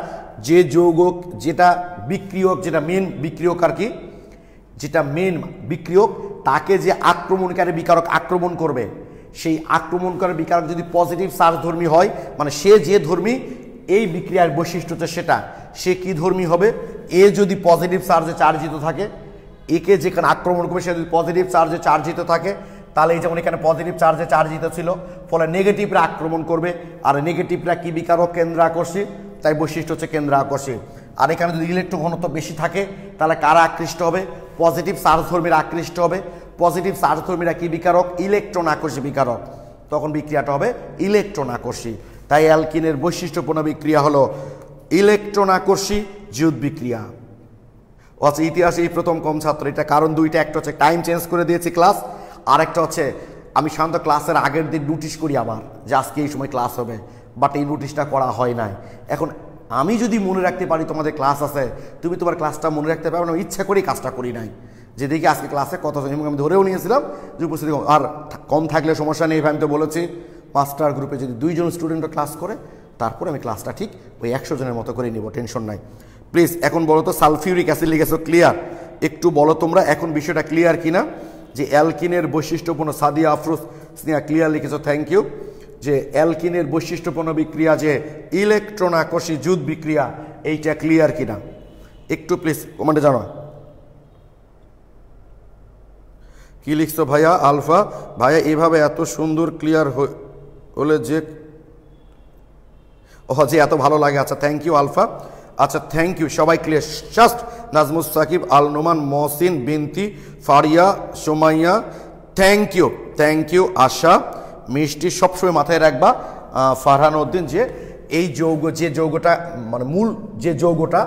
Speaker 1: যে যৌগ যেটা বিক্রিয়ক, যেটা মেন বিক্রিয়ক আর কি, যেটা মেন বিক্রিয়ক তাকে যে আক্রমণকারী বিকারক আক্রমণ করবে, সেই আক্রমণকারী বিকারক যদি পজিটিভ চার্জধর্মী হয়, মানে সে যে ধর্মী, এই বিক্রিয়ার বৈশিষ্ট্য হচ্ছে সেটা, সে কি ধর্মী হবে, এ যদি পজিটিভ চার্জে চার্জিত থাকে, একে যেখানে আক্রমণ করবে সে যদি পজিটিভ চার্জে চার্জিত থাকে, তাহলে এই যেমন এখানে পজিটিভ চার্জে চার্জিত ছিল, ফলে নেগেটিভরা আক্রমণ করবে। আর নেগেটিভরা কি বিকারক, কেন্দ্র আকর্ষী, তাই বৈশিষ্ট্য হচ্ছে কেন্দ্র আকর্ষী। আর এখানে যদি ইলেকট্রন ঘনত্ব বেশি থাকে তাহলে কারা আকৃষ্ট হবে, পজিটিভ চার্জধর্মীরা আকৃষ্ট হবে। পজিটিভ চার্জধর্মীরা কি বিকারক, ইলেকট্রন আকর্ষী বিকারক, তখন বিক্রিয়াটা হবে ইলেকট্রন আকর্ষী। তাই অ্যালকিনের বৈশিষ্ট্যপূর্ণ বিক্রিয়া হলো ইলেকট্রন আকর্ষী জুট বিক্রিয়া। আচ্ছা, ইতিহাসে এই প্রথম কম ছাত্র, এটা কারণ দুইটা, একটা হচ্ছে টাইম চেঞ্জ করে দিয়েছি ক্লাস, আর একটা হচ্ছে আমি সাধারণত ক্লাসের আগের দিন নোটিশ করি আবার যে আজকে এই সময় ক্লাস হবে, বাট এই নোটিশটা করা হয় নাই। এখন আমি যদি মনে রাখতে পারি তোমাদের ক্লাস আছে, তুমি তোমার ক্লাসটা মনে রাখতে পারো না, ইচ্ছা করেই কাজটা করি নাই, যে দেখি আজকে ক্লাসে কতজন, এবং আমি ধরেও নিয়েছিলাম যে উপস্থিতি আর কম থাকলে সমস্যা নেই। আমি তো বলেছি মাস্টার গ্রুপে যদি 2 জন স্টুডেন্টরা ক্লাস করে, তারপরে আমি ক্লাসটা ঠিক ওই 100 জনের মতো করে নিব, টেনশন নাই। প্লিজ এখন বলো তো, সালফিউরিক অ্যাসিড লিখেছো ক্লিয়ার, একটু বলো তোমরা এখন বিষয়টা ক্লিয়ার কিনা, যে অ্যালকিনের বৈশিষ্ট্যপূর্ণ, সাদিয়া আফরোজ স্নেহা ক্লিয়ার লিখেছো, থ্যাংক ইউ। যে অ্যালকিনের বৈশিষ্ট্যপূর্ণ বিক্রিয়া যে ইলেকট্রন আকর্ষী জুট বিক্রিয়া, এইটা ক্লিয়ার কিনা একটু প্লিজ কমেন্টে জানো। কি লিখছো ভাইয়া, আলফা ভাইয়া এভাবে এত সুন্দর ক্লিয়ার হলে যে যে এত ভালো লাগে। আচ্ছা থ্যাংক ইউ আলফা, আচ্ছা থ্যাংক ইউ সবাই clear. Just Nazmus Sakib, Al Noman, Mohsin, Binti, Faria, Somaiya, thank you Asha, Mishti, সবসময় মাথায় রাখবা ফারহান উদ্দিন, যে এই যৌগ, যে যৌগটা মানে মূল যে যৌগটা,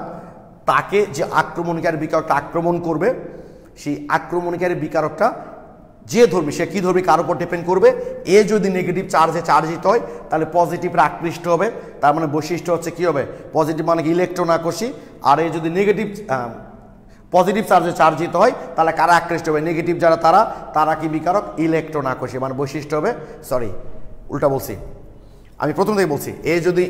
Speaker 1: তাকে যে আক্রমণকারী বিকারকটা আক্রমণ করবে, সেই আক্রমণকারী বিকারকটা যে ধর্মী, সে কী ধর্মী কার উপর ডিপেন্ড করবে। এ যদি নেগেটিভ চার্জে চার্জিত হয় তাহলে পজিটিভরা আকৃষ্ট হবে, তার মানে বৈশিষ্ট্য হচ্ছে কী হবে, পজিটিভ মানে কি ইলেকট্রন আকর্ষী। আর এ যদি নেগেটিভ পজিটিভ চার্জে চার্জিত হয় তাহলে কারা আকৃষ্ট হবে, নেগেটিভ যারা তারা কি বিকারক, ইলেকট্রন আকর্ষী, মানে বৈশিষ্ট্য হবে, সরি উল্টা বলছি, আমি প্রথম থেকে বলছি, এ যদি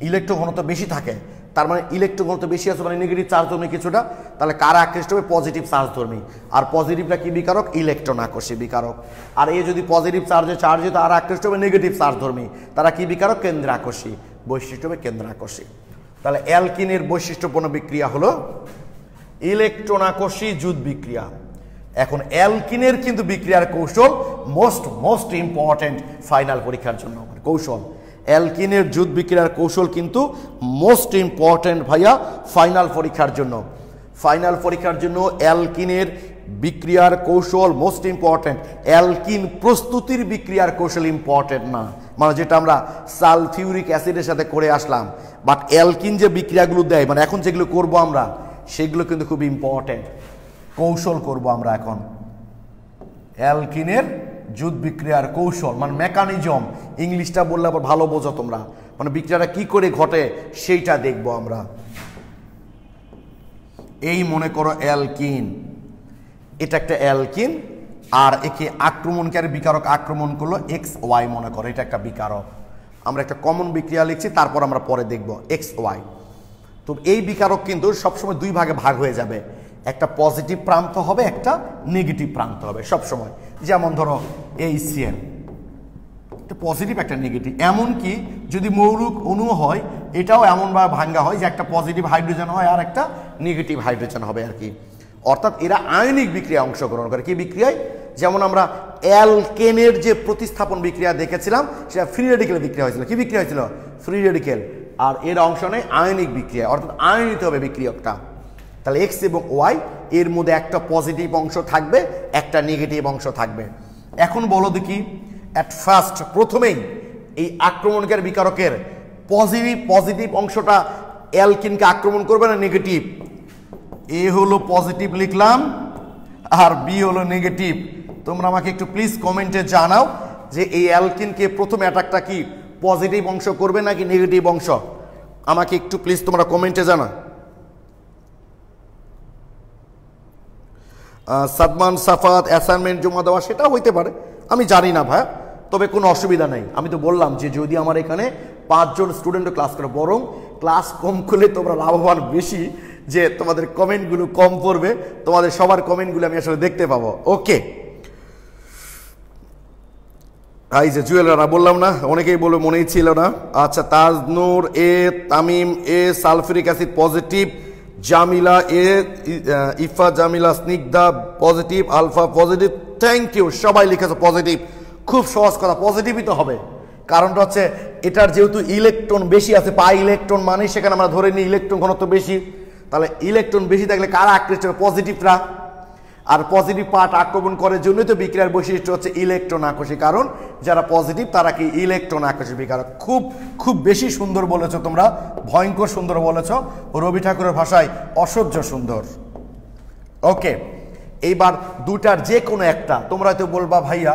Speaker 1: ইলেকট্রন ঘনত্ব বেশি থাকে, তার মানে ইলেকট্রন ঘনত্ব বেশি আছে মানে নেগেটিভ চার্জ ধর্মী কিছুটা, তাহলে কারা আকৃষ্ট হবে, পজিটিভ চার্জ ধর্মী। আর পজিটিভটা কি বিকারক, ইলেকট্রন আকর্ষী বিকারক। আর এ যদি পজিটিভ চার্জে চার্জিত, আর আকৃষ্ট হবে নেগেটিভ চার্জ ধর্মী, তারা কি বিকারক, কেন্দ্র আকর্ষী, বৈশিষ্ট্য হবে কেন্দ্র আকর্ষী। তাহলে অ্যালকিনের বৈশিষ্ট্যপূর্ণ বিক্রিয়া হলো ইলেকট্রন আকর্ষী জুট বিক্রিয়া। এখন অ্যালকিনের কিন্তু বিক্রিয়ার কৌশল মোস্ট ইম্পর্টেন্ট ফাইনাল পরীক্ষার জন্য কৌশল। অ্যালকিনের জুট বিক্রিয়ার কৌশল কিন্তু মোস্ট ইম্পর্টেন্ট ভাইয়া ফাইনাল পরীক্ষার জন্য। ফাইনাল পরীক্ষার জন্য অ্যালকিনের বিক্রিয়ার কৌশল মোস্ট ইম্পর্টেন্ট। অ্যালকিন প্রস্তুতির বিক্রিয়ার কৌশল ইম্পর্টেন্ট না, মানে যেটা আমরা সালফিউরিক অ্যাসিডের সাথে করে আসলাম, বাট অ্যালকিন যে বিক্রিয়াগুলো দেয়, মানে এখন যেগুলো করব আমরা সেগুলো কিন্তু খুব ইম্পর্টেন্ট কৌশল করব আমরা এখন। অ্যালকিনের জুট বিক্রিয়ার কৌশল মানে মেকানিজম, ইংলিশটা বললে আবার ভালো বোঝো তোমরা, মানে বিক্রিয়াটা কি করে ঘটে সেইটা দেখব আমরা। এই মনে করো অ্যালকিন, এটা একটা অ্যালকিন, আর একে আক্রমণকারী বিকারক আক্রমণ করলো এক্স ওয়াই, মনে করো এটা একটা বিকারক। আমরা একটা কমন বিক্রিয়া লিখছি, তারপর আমরা পরে দেখব এক্স ওয়াই। তো এই বিকারক কিন্তু সবসময় দুই ভাগে ভাগ হয়ে যাবে, একটা পজিটিভ প্রান্ত হবে, একটা নেগেটিভ প্রান্ত হবে সবসময়। যেমন ধরো HCl, একটা পজিটিভ একটা নেগেটিভ, এমনকি যদি মৌলিক অণু হয় এটাও এমনভাবে ভাঙ্গা হয় যে একটা পজিটিভ হাইড্রোজেন হয় আর একটা নেগেটিভ হাইড্রোজেন হবে আর কি। অর্থাৎ এরা আয়নিক বিক্রিয়ায় অংশগ্রহণ করে। কি বিক্রিয়ায়? যেমন আমরা অ্যালকেনের যে প্রতিস্থাপন বিক্রিয়া দেখেছিলাম সেটা ফ্রি রেডিকেল বিক্রিয়া হয়েছিল। কি বিক্রিয়া হয়েছিল? Free radical. আর এর অংশ নেই আয়নিক বিক্রিয়া, অর্থাৎ আয়নিত হবে বিক্রিয়কটা। তাহলে এক্স এবং ওয়াই এর মধ্যে একটা পজিটিভ অংশ থাকবে, একটা নেগেটিভ অংশ থাকবে। এখন বলো দেখি, অ্যাট ফার্স্ট প্রথমেই এই আক্রমণকারী বিকারকের পজিটিভ অংশটা অ্যালকিনকে আক্রমণ করবে না নেগেটিভ? এ হলো পজিটিভ লিখলাম আর বি হলো নেগেটিভ। তোমরা আমাকে একটু প্লিজ কমেন্টে জানাও যে এই অ্যালকিনকে প্রথম অ্যাটাকটা কি পজিটিভ অংশ করবে নাকি নেগেটিভ অংশ? আমাকে একটু প্লিজ তোমরা কমেন্টে জানাও। সাদমান সাফাত অ্যাসাইনমেন্ট জমা দেওয়া সেটা হইতে পারে, আমি জানি না ভাই, তবে কোনো অসুবিধা নেই। আমি তো বললাম যে যদি আমার এখানে 5 জন স্টুডেন্টও ক্লাস করে, বরং ক্লাস কম করলে তোমরা লাভবান বেশি, যে তোমাদের কমেন্টগুলো কম পড়বে, তোমাদের সবার কমেন্টগুলো আমি আসলে দেখতে পাবো। ওকে, এই যে জুয়েল রানা বললাম না, অনেকেই বলে মনেই ছিল না। আচ্ছা, Tajnur A, Tamim A, sulphuric acid positive, Jamila A, Ifa Jamila Snigdha positive, Alfa positive, thank you, সবাই লিখেছে পজিটিভ। খুব সহজ কথা, পজিটিভই তো হবে, কারণটা হচ্ছে এটার যেহেতু ইলেকট্রন বেশি আছে, পাই ইলেকট্রন মানে সেখানে আমরা ধরে নিই ইলেকট্রন ঘনত্ব বেশি, তাহলে ইলেকট্রন বেশি থাকলে কারা আকৃষ্ট হবে? পজিটিভরা। আর পজিটিভ পার্ট আক্রমণ করার জন্যই তো বিক্রিয়ার বৈশিষ্ট্য হচ্ছে ইলেকট্রন আকর্ষী, কারণ যারা পজিটিভ তারা কি ইলেকট্রন আকর্ষী বিকারক। খুব খুব বেশি সুন্দর বলেছো তোমরা, ভয়ঙ্কর সুন্দর বলেছো, রবি ঠাকুরের ভাষায় অসহ্য সুন্দর। ওকে, এইবার দুটার যে কোনো একটা, তোমরা হয়তো বলবা ভাইয়া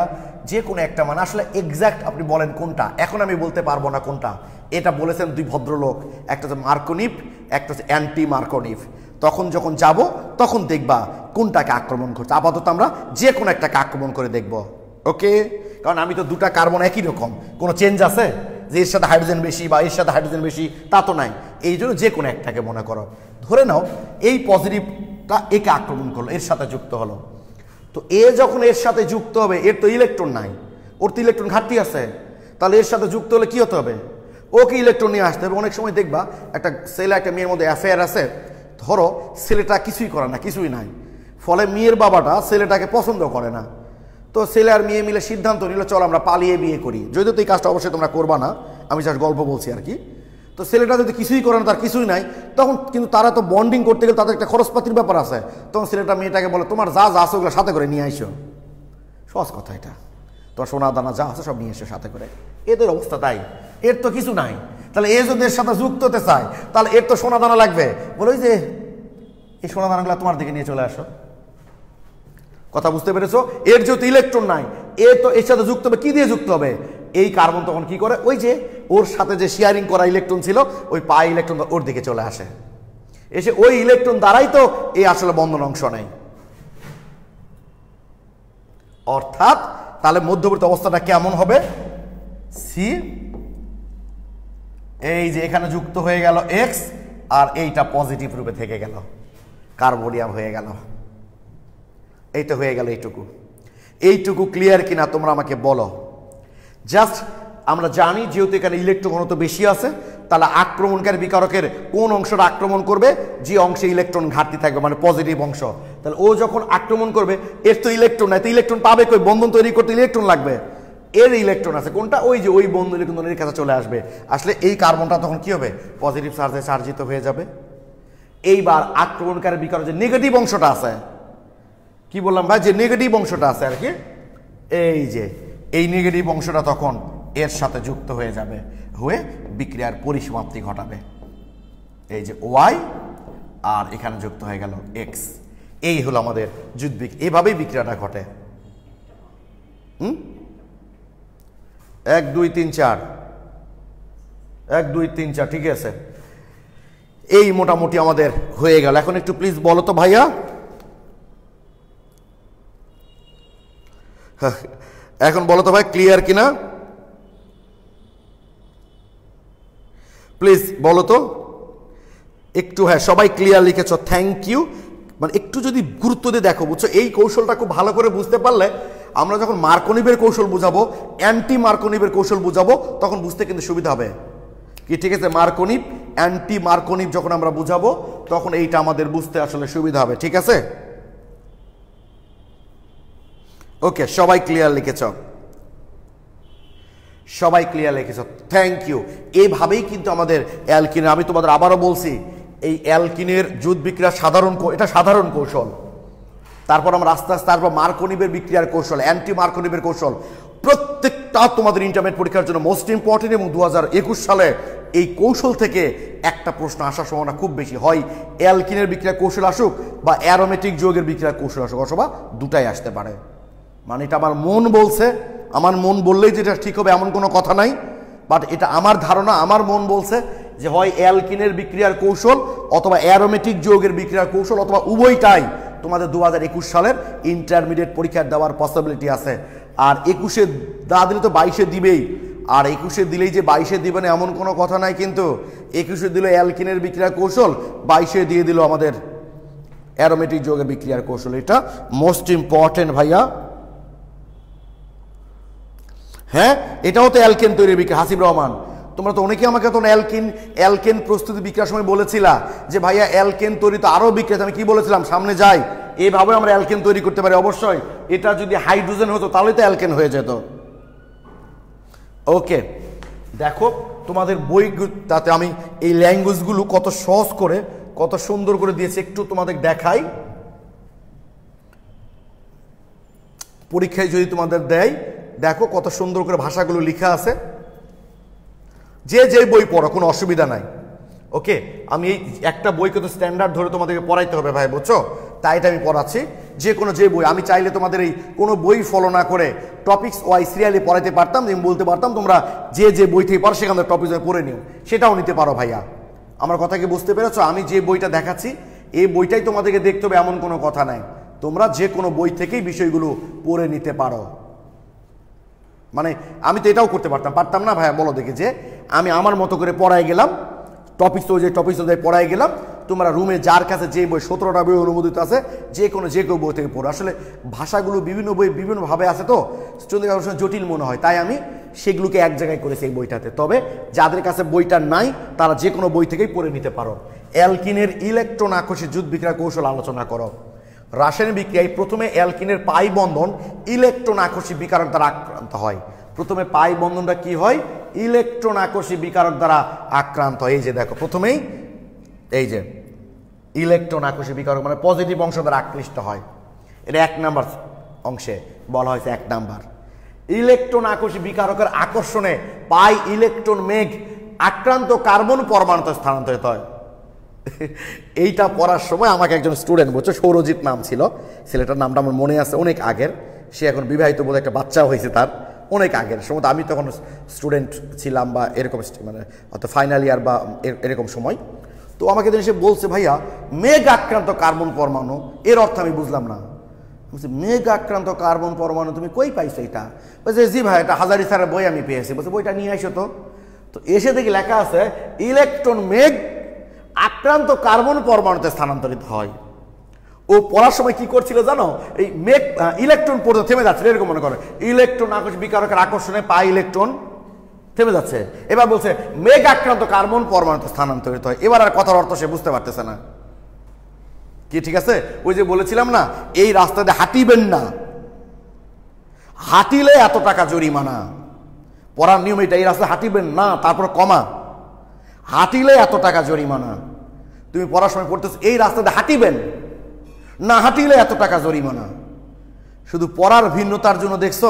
Speaker 1: যে কোনো একটা মানে আসলে এক্স্যাক্ট আপনি বলেন কোনটা, এখন আমি বলতে পারবো না কোনটা। এটা বলেছেন দুই ভদ্রলোক, একটা হচ্ছে মার্কোনিভ, একটা হচ্ছে অ্যান্টি মার্কোনিভ। তখন যখন যাব তখন দেখবা কোনটাকে আক্রমণ করছে। আপাতত আমরা যে কোনো একটাকে আক্রমণ করে দেখব। ওকে, কারণ আমি তো দুটা কার্বন একই রকম, কোনো চেঞ্জ আছে যে এর সাথে হাইড্রোজেন বেশি বা এর সাথে হাইড্রোজেন বেশি, তা তো নাই। এই জন্য যে কোনো একটাকে মনে করো, ধরে নাও এই পজিটিভটা একে আক্রমণ করলো, এর সাথে যুক্ত হলো। তো এ যখন এর সাথে যুক্ত হবে, এর তো ইলেকট্রন নাই, ওর তো ইলেকট্রন ঘাটতি আছে, তাহলে এর সাথে যুক্ত হলে কি হতে হবে? ওকে ইলেকট্রন নিয়ে আসতে হবে। অনেক সময় দেখবা একটা ছেলে একটা মেয়ের মধ্যে অ্যাফেয়ার আছে, ধরো ছেলেটা কিছুই করে না, কিছুই নাই, ফলে মেয়ের বাবাটা ছেলেটাকে পছন্দ করে না। তো ছেলে আর মেয়ে মিলে সিদ্ধান্ত নিল চল আমরা পালিয়ে বিয়ে করি। যদিও তো এই কাজটা অবশ্যই তোমরা করবা না, আমি জাস্ট গল্প বলছি আর কি। তো ছেলেটা যদি কিছুই করে না, তার কিছুই নাই, তখন কিন্তু তারা তো বন্ডিং করতে গেলে তাদের একটা খরচপাতির ব্যাপার আছে। তখন ছেলেটা মেয়েটাকে বলে তোমার যা যা আছে ওগুলো সাথে করে নিয়ে আইসো। সহজ কথা এটা, তোমার সোনা দানা যা আছে সব নিয়ে এসো সাথে করে। এদের অবস্থা তাই, এর তো কিছু নাই, তাহলে এ যদি এর সাথে যুক্ত হতে চায় তাহলে এর তো সোনা দানা লাগবে। বলে যে এই সোনা দানাগুলো তোমার দিকে নিয়ে চলে আসো। কথা বুঝতে পেরেছো? এর যেহেতু ইলেকট্রন নাই, এ তো এর সাথে যুক্ত হবে, কি দিয়ে যুক্ত হবে? এই কার্বন তখন কি করে, ওই যে ওর সাথে যে শেয়ারিং করা ইলেকট্রন ছিল ওই পাই ইলেকট্রন ওর দিকে চলে আসে, এসে ওই ইলেকট্রন দ্বারাই তো এই আসলে বন্ধন অংশ নেই। অর্থাৎ তাহলে মধ্যবর্তী অবস্থাটা কেমন হবে? সি, এই যে এখানে যুক্ত হয়ে গেল এক্স, আর এইটা পজিটিভ রূপে থেকে গেল, কার্বোনিয়াম হয়ে গেল। এইটা হয়ে গেল এইটুকু। এইটুকু ক্লিয়ার কিনা তোমরা আমাকে বলো। জাস্ট আমরা জানি যেহেতু এখানে ইলেকট্রন ঘনত্ব বেশি আছে, তাহলে আক্রমণকারী বিকারকের কোন অংশটা আক্রমণ করবে? যে অংশে ইলেকট্রন ঘাটতি থাকবে, মানে পজিটিভ অংশ। তাহলে ও যখন আক্রমণ করবে, এর তো ইলেকট্রন নাই, তো ইলেকট্রন পাবে কই? বন্ধন তৈরি করতে ইলেকট্রন লাগবে। এর ইলেকট্রন আছে কোনটা? ওই যে ওই বন্ধনের কিন্তু এর কাছে চলে আসবে, আসলে এই কার্বনটা তখন কি হবে? পজিটিভ চার্জে চার্জিত হয়ে যাবে। এইবার আক্রমণকারী বিকারক যে নেগেটিভ অংশটা আছে, কি বললাম ভাই? যে নেগেটিভ অংশটা আছে আর কি, এই যে এই নেগেটিভ অংশটা তখন এর সাথে যুক্ত হয়ে যাবে, হয়ে বিক্রিয়ার পরিসমাপ্তি ঘটাবে। এই যে ওয়াই আর এখানে যুক্ত হয়ে গেল এক্স। এই হলো আমাদের যুদ্ধ, এভাবেই বিক্রিয়াটা ঘটে। 1 2 3 4 1 2 3 4, ঠিক আছে। এই মোটামুটি আমাদের হয়ে গেল। এখন একটু প্লিজ বলো তো ভাইয়া, এখন বলো তো ভাই ক্লিয়ার কিনা, প্লিজ বলো তো একটু। হ্যাঁ, সবাই ক্লিয়ার লিখেছ, থ্যাংক ইউ। মানে একটু যদি গুরুত্ব দিয়ে দেখো, বুঝছো, এই কৌশলটা খুব ভালো করে বুঝতে পারলে আমরা যখন মার্কোনিভের কৌশল বুঝাবো, অ্যান্টি মার্কোনিভের কৌশল বুঝাবো, তখন বুঝতে কিন্তু সুবিধা হবে কি, ঠিক আছে? মার্কোনিভ অ্যান্টি মার্কোনিভ যখন আমরা বুঝাবো, তখন এইটা আমাদের বুঝতে আসলে সুবিধা হবে, ঠিক আছে? ওকে, সবাই ক্লিয়ার লিখেছ, সবাই ক্লিয়ার লিখেছ, থ্যাংক ইউ। এইভাবেই কিন্তু আমাদের অ্যালকিনের, আমি তোমাদের আবারও বলছি, এই অ্যালকিনের যুদ্ধ বিক্রিয়া সাধারণ, এটা সাধারণ কৌশল। তারপর আমরা আস্তে আস্তে তারপর মার্কোনিভের বিক্রিয়ার কৌশল, অ্যান্টি মার্কোনিভের কৌশল, প্রত্যেকটা তোমাদের ইন্টারমিডিয়েট পরীক্ষার জন্য মোস্ট ইম্পর্টেন্ট। এবং 2021 সালে এই কৌশল থেকে একটা প্রশ্ন আসার সম্ভাবনা খুব বেশি, হয় অ্যালকিনের বিক্রিয়ার কৌশল আসুক বা অ্যারোমেটিক যৌগের বিক্রিয়ার কৌশল আসুক, অথবা দুটাই আসতে পারে। মানে এটা আমার মন বলছে, আমার মন বললেই যেটা ঠিক হবে এমন কোনো কথা নাই, বাট এটা আমার ধারণা, আমার মন বলছে যে হয় অ্যালকিনের বিক্রিয়ার কৌশল অথবা অ্যারোমেটিক যৌগের বিক্রিয়ার কৌশল, অথবা উভয়টাই তোমাদের 2021 সালের ইন্টারমিডিয়েট পরীক্ষার দেওয়ার পসিবিলিটি আছে। আর 21-এ না দিলে তো 22-এ দিবেই, আর 21-এ দিলেই যে 22-এ দিবে না এমন কোনো কথা নাই। কিন্তু 21-এ দিল অ্যালকিনের বিক্রিয়ার কৌশল, 22-এ দিয়ে দিল আমাদের অ্যারোমেটিক যৌগের বিক্রিয়ার কৌশল। এটা মোস্ট ইম্পর্টেন্ট ভাইয়া। হ্যাঁ, এটাও তো অ্যালকেন তৈরির বিক্রিয়া। হাসিব রহমান, তোমরা তো অনেকে আমাকে তখন অ্যালকেন প্রস্তুতি বিক্রিয়ার সময় বলেছিলা যে ভাইয়া অ্যালকেন তৈরি তো আরও বিক্রিয়া। আমি কি বলেছিলাম? সামনে যাই, এইভাবে আমরা অ্যালকেন তৈরি করতে পারি। অবশ্যই এটা যদি হাইড্রোজেন হতো তাহলে তো অ্যালকেন হয়ে যেত। ওকে, দেখো তোমাদের বই, তাতে আমি এই ল্যাঙ্গুয়েজগুলো কত সহজ করে, কত সুন্দর করে দিয়েছি, একটু তোমাদের দেখাই। পরীক্ষায় যদি তোমাদের দেয়, দেখো কত সুন্দর করে ভাষাগুলো লেখা আছে। যে যে বই পড়ো কোনো অসুবিধা নাই। ওকে, আমি এই একটা বইকে তো স্ট্যান্ডার্ড ধরে তোমাদেরকে পড়াইতে হবে ভাই, বুঝছো? তাই এটা আমি পড়াচ্ছি। যে কোনো যে বই, আমি চাইলে তোমাদের এই কোনো বই ফলো না করে টপিক্স ওয়াই সিরিয়ালি পড়াইতে পারতাম, আমি বলতে পারতাম তোমরা যে যে বই থেকে পারো সেখান থেকে টপিক্স পড়ে নিও, সেটাও নিতে পারো ভাইয়া। আমার কথা কি বুঝতে পেরেছো? আমি যে বইটা দেখাচ্ছি এই বইটাই তোমাদেরকে দেখতে হবে এমন কোনো কথা নাই। তোমরা যে কোনো বই থেকেই বিষয়গুলো পড়ে নিতে পারো। মানে আমি তো এটাও করতে পারতাম না ভাইয়া? বলো দেখি, যে আমি আমার মতো করে পড়াই গেলাম, টপিক্স অনুযায়ী পড়াই গেলাম, তোমরা রুমে যার কাছে যে বই 17টা বই অনুমোদিত আছে, যে কেউ বই থেকে পড়ো। আসলে ভাষাগুলো বিভিন্ন বই বিভিন্নভাবে আছে, তো স্টুডেন্টদের জটিল মনে হয়, তাই আমি সেগুলোকে এক জায়গায় করেছি এই বইটাতে। তবে যাদের কাছে বইটা নাই তারা যে কোনো বই থেকেই পড়ে নিতে পারো। অ্যালকিনের ইলেকট্রন আকর্ষিত যুদ্ধ বিক্রিয়া কৌশল আলোচনা করো। রাসায়নিক বিক্রিয়ায় প্রথমে অ্যালকিনের পাই বন্ধন ইলেকট্রন আকর্ষী বিকারক দ্বারা আক্রান্ত হয়। প্রথমে পাই বন্ধনটা কি হয়? ইলেকট্রন আকর্ষী বিকারক দ্বারা আক্রান্ত হয়। এই যে দেখো, প্রথমেই এই যে ইলেকট্রন আকর্ষী বিকারক মানে পজিটিভ অংশ দ্বারা আকৃষ্ট হয়। এটা 1 নাম্বার অংশে বলা হয়েছে, 1 নাম্বার। ইলেকট্রন আকর্ষী বিকারকের আকর্ষণে পাই ইলেকট্রন মেঘ আক্রান্ত কার্বন পরমাণুতে স্থানান্তরিত হয়। এইটা পড়ার সময় আমাকে একজন স্টুডেন্ট, বলছো সৌরজিৎ নাম ছিল, ছেলেটার নামটা আমার মনে আছে, অনেক আগের। সে এখন বিবাহিত, বোধ একটা বাচ্চাও হয়েছে তার, অনেক আগের সময়। আমি তখন স্টুডেন্ট ছিলাম, বা এরকম মানে হয়তো ফাইনাল ইয়ার বা এরকম সময়। তো আমাকে সে বলছে, ভাইয়া মেঘ আক্রান্ত কার্বন পরমাণু, এর অর্থ আমি বুঝলাম না। বলছি মেঘ আক্রান্ত কার্বন পরমাণু তুমি কই পাইছো এটা? বলছে জি ভাই, এটা হাজারি স্যারের বই আমি পেয়েছি। বলছে বইটা নিয়ে আসো তো। তো এসে দেখি লেখা আছে ইলেকট্রন মেঘ আক্রান্ত কার্বন পরমাণুতে স্থানান্তরিত হয়। ও পড়ার সময় কি করছিল জানো? এই মেঘ ইলেকট্রন পড়তে থেমে যাচ্ছে, এরকম মনে করে ইলেকট্রন আকর্ষণ বিকারকের আকর্ষণে পাই ইলেকট্রন থেমে যাচ্ছে। এবার বলছে মেঘ আক্রান্ত কার্বন পরমাণুতে স্থানান্তরিত হয়। এবার আর কথার অর্থ সে বুঝতে পারতেছে না কি, ঠিক আছে? ওই যে বলেছিলাম না, এই রাস্তাতে হাঁটিবেন না, হাঁটিলে এত টাকা জরিমানা। পড়ার নিয়ম এটা, এই রাস্তায় হাঁটিবেন না, তারপর কমা, হাঁটিলে এত টাকা জরিমানা। তুমি পড়ার সময় পড়তেছ এই রাস্তাতে হাঁটিবেন না, হাঁটিলে এত টাকা জরিমানা। শুধু পড়ার ভিন্নতার জন্য দেখছো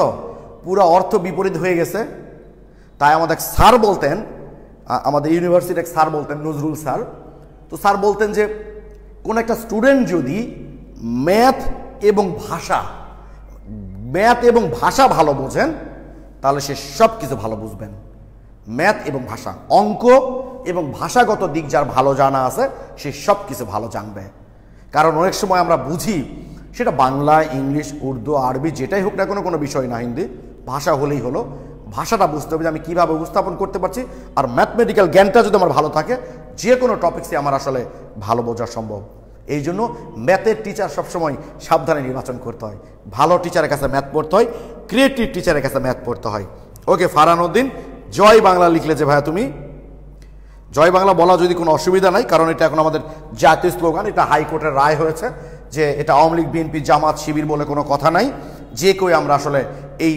Speaker 1: পুরো অর্থ বিপরীত হয়ে গেছে। তাই আমাদের স্যার বলতেন, আমাদের ইউনিভার্সিটির এক স্যার বলতেন, নজরুল স্যার, তো স্যার বলতেন যে কোন একটা স্টুডেন্ট যদি ম্যাথ এবং ভাষা ভালো বোঝেন তাহলে সে সব কিছু ভালো বুঝবেন। ম্যাথ এবং ভাষা, অঙ্ক এবং ভাষাগত দিক যার ভালো জানা আছে সে সব কিছু ভালো জানবে। কারণ অনেক সময় আমরা বুঝি, সেটা বাংলা, ইংলিশ, উর্দু, আরবি যেটাই হোক না কোনো বিষয় না, হিন্দি ভাষা হলেই হলো, ভাষাটা বুঝতে হবে যে আমি কীভাবে উপস্থাপন করতে পারছি। আর ম্যাথমেটিক্যাল জ্ঞানটা যদি আমার ভালো থাকে যে কোনো টপিক্সে আমার আসলে ভালো বোঝা সম্ভব। এই জন্য ম্যাথের টিচার সবসময় সাবধানে নির্বাচন করতে হয়। ভালো টিচারের কাছে ম্যাথ পড়তে হয়, ক্রিয়েটিভ টিচারের কাছে ম্যাথ পড়তে হয়। ওকে, ফারহান উদ্দিন জয় বাংলা লিখলে যে ভাইয়া তুমি জয় বাংলা বলা যদি কোনো অসুবিধা নাই, কারণ এটা এখন আমাদের জাতীয় স্লোগান। এটা হাইকোর্টের রায় হয়েছে যে এটা আওয়ামী লীগ, বিএনপি, জামাত, শিবির বলে কোনো কথা নাই, যে কেউ আমরা আসলে এই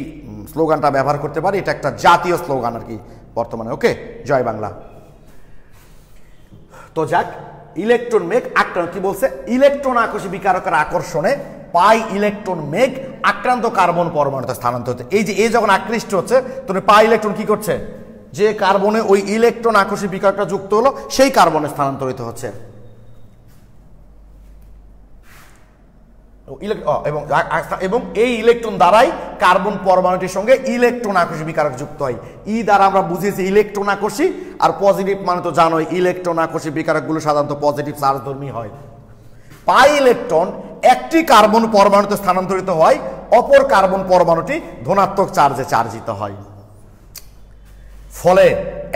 Speaker 1: স্লোগানটা ব্যবহার করতে পারি। এটা একটা জাতীয় স্লোগান আর কি বর্তমানে। ওকে, জয় বাংলা। তো যাক, ইলেকট্রন মেঘ আক্রান্ত, কি বলছে? ইলেকট্রন আকর্ষী বিকারকের আকর্ষণে পাই ইলেকট্রন মেঘ আক্রান্ত কার্বন পরমাণুতে স্থানান্তরিত। এই যে যখন আকৃষ্ট হচ্ছে তখন পাই ইলেকট্রন কি করছে? যে কার্বনে ওই ইলেকট্রন আকর্ষী বিকারকটা যুক্ত হলো সেই কার্বনে স্থানান্তরিত হচ্ছে। এবং এই ইলেকট্রন দ্বারাই কার্বন পরমাণুটির সঙ্গে ইলেকট্রন আকর্ষী বিকারক যুক্ত হয়। ই দ্বারা আমরা বুঝিয়েছি ইলেকট্রন আকর্ষী, আর পজিটিভ মানে তো জানোই ইলেকট্রন আকর্ষী বিকারকগুলো সাধারণত পজিটিভ চার্জধর্মী হয়। পাই ইলেকট্রন একটি কার্বন পরমাণুতে স্থানান্তরিত হয়, অপর কার্বন পরমাণুটি ধনাত্মক চার্জে চার্জিত হয়। ফলে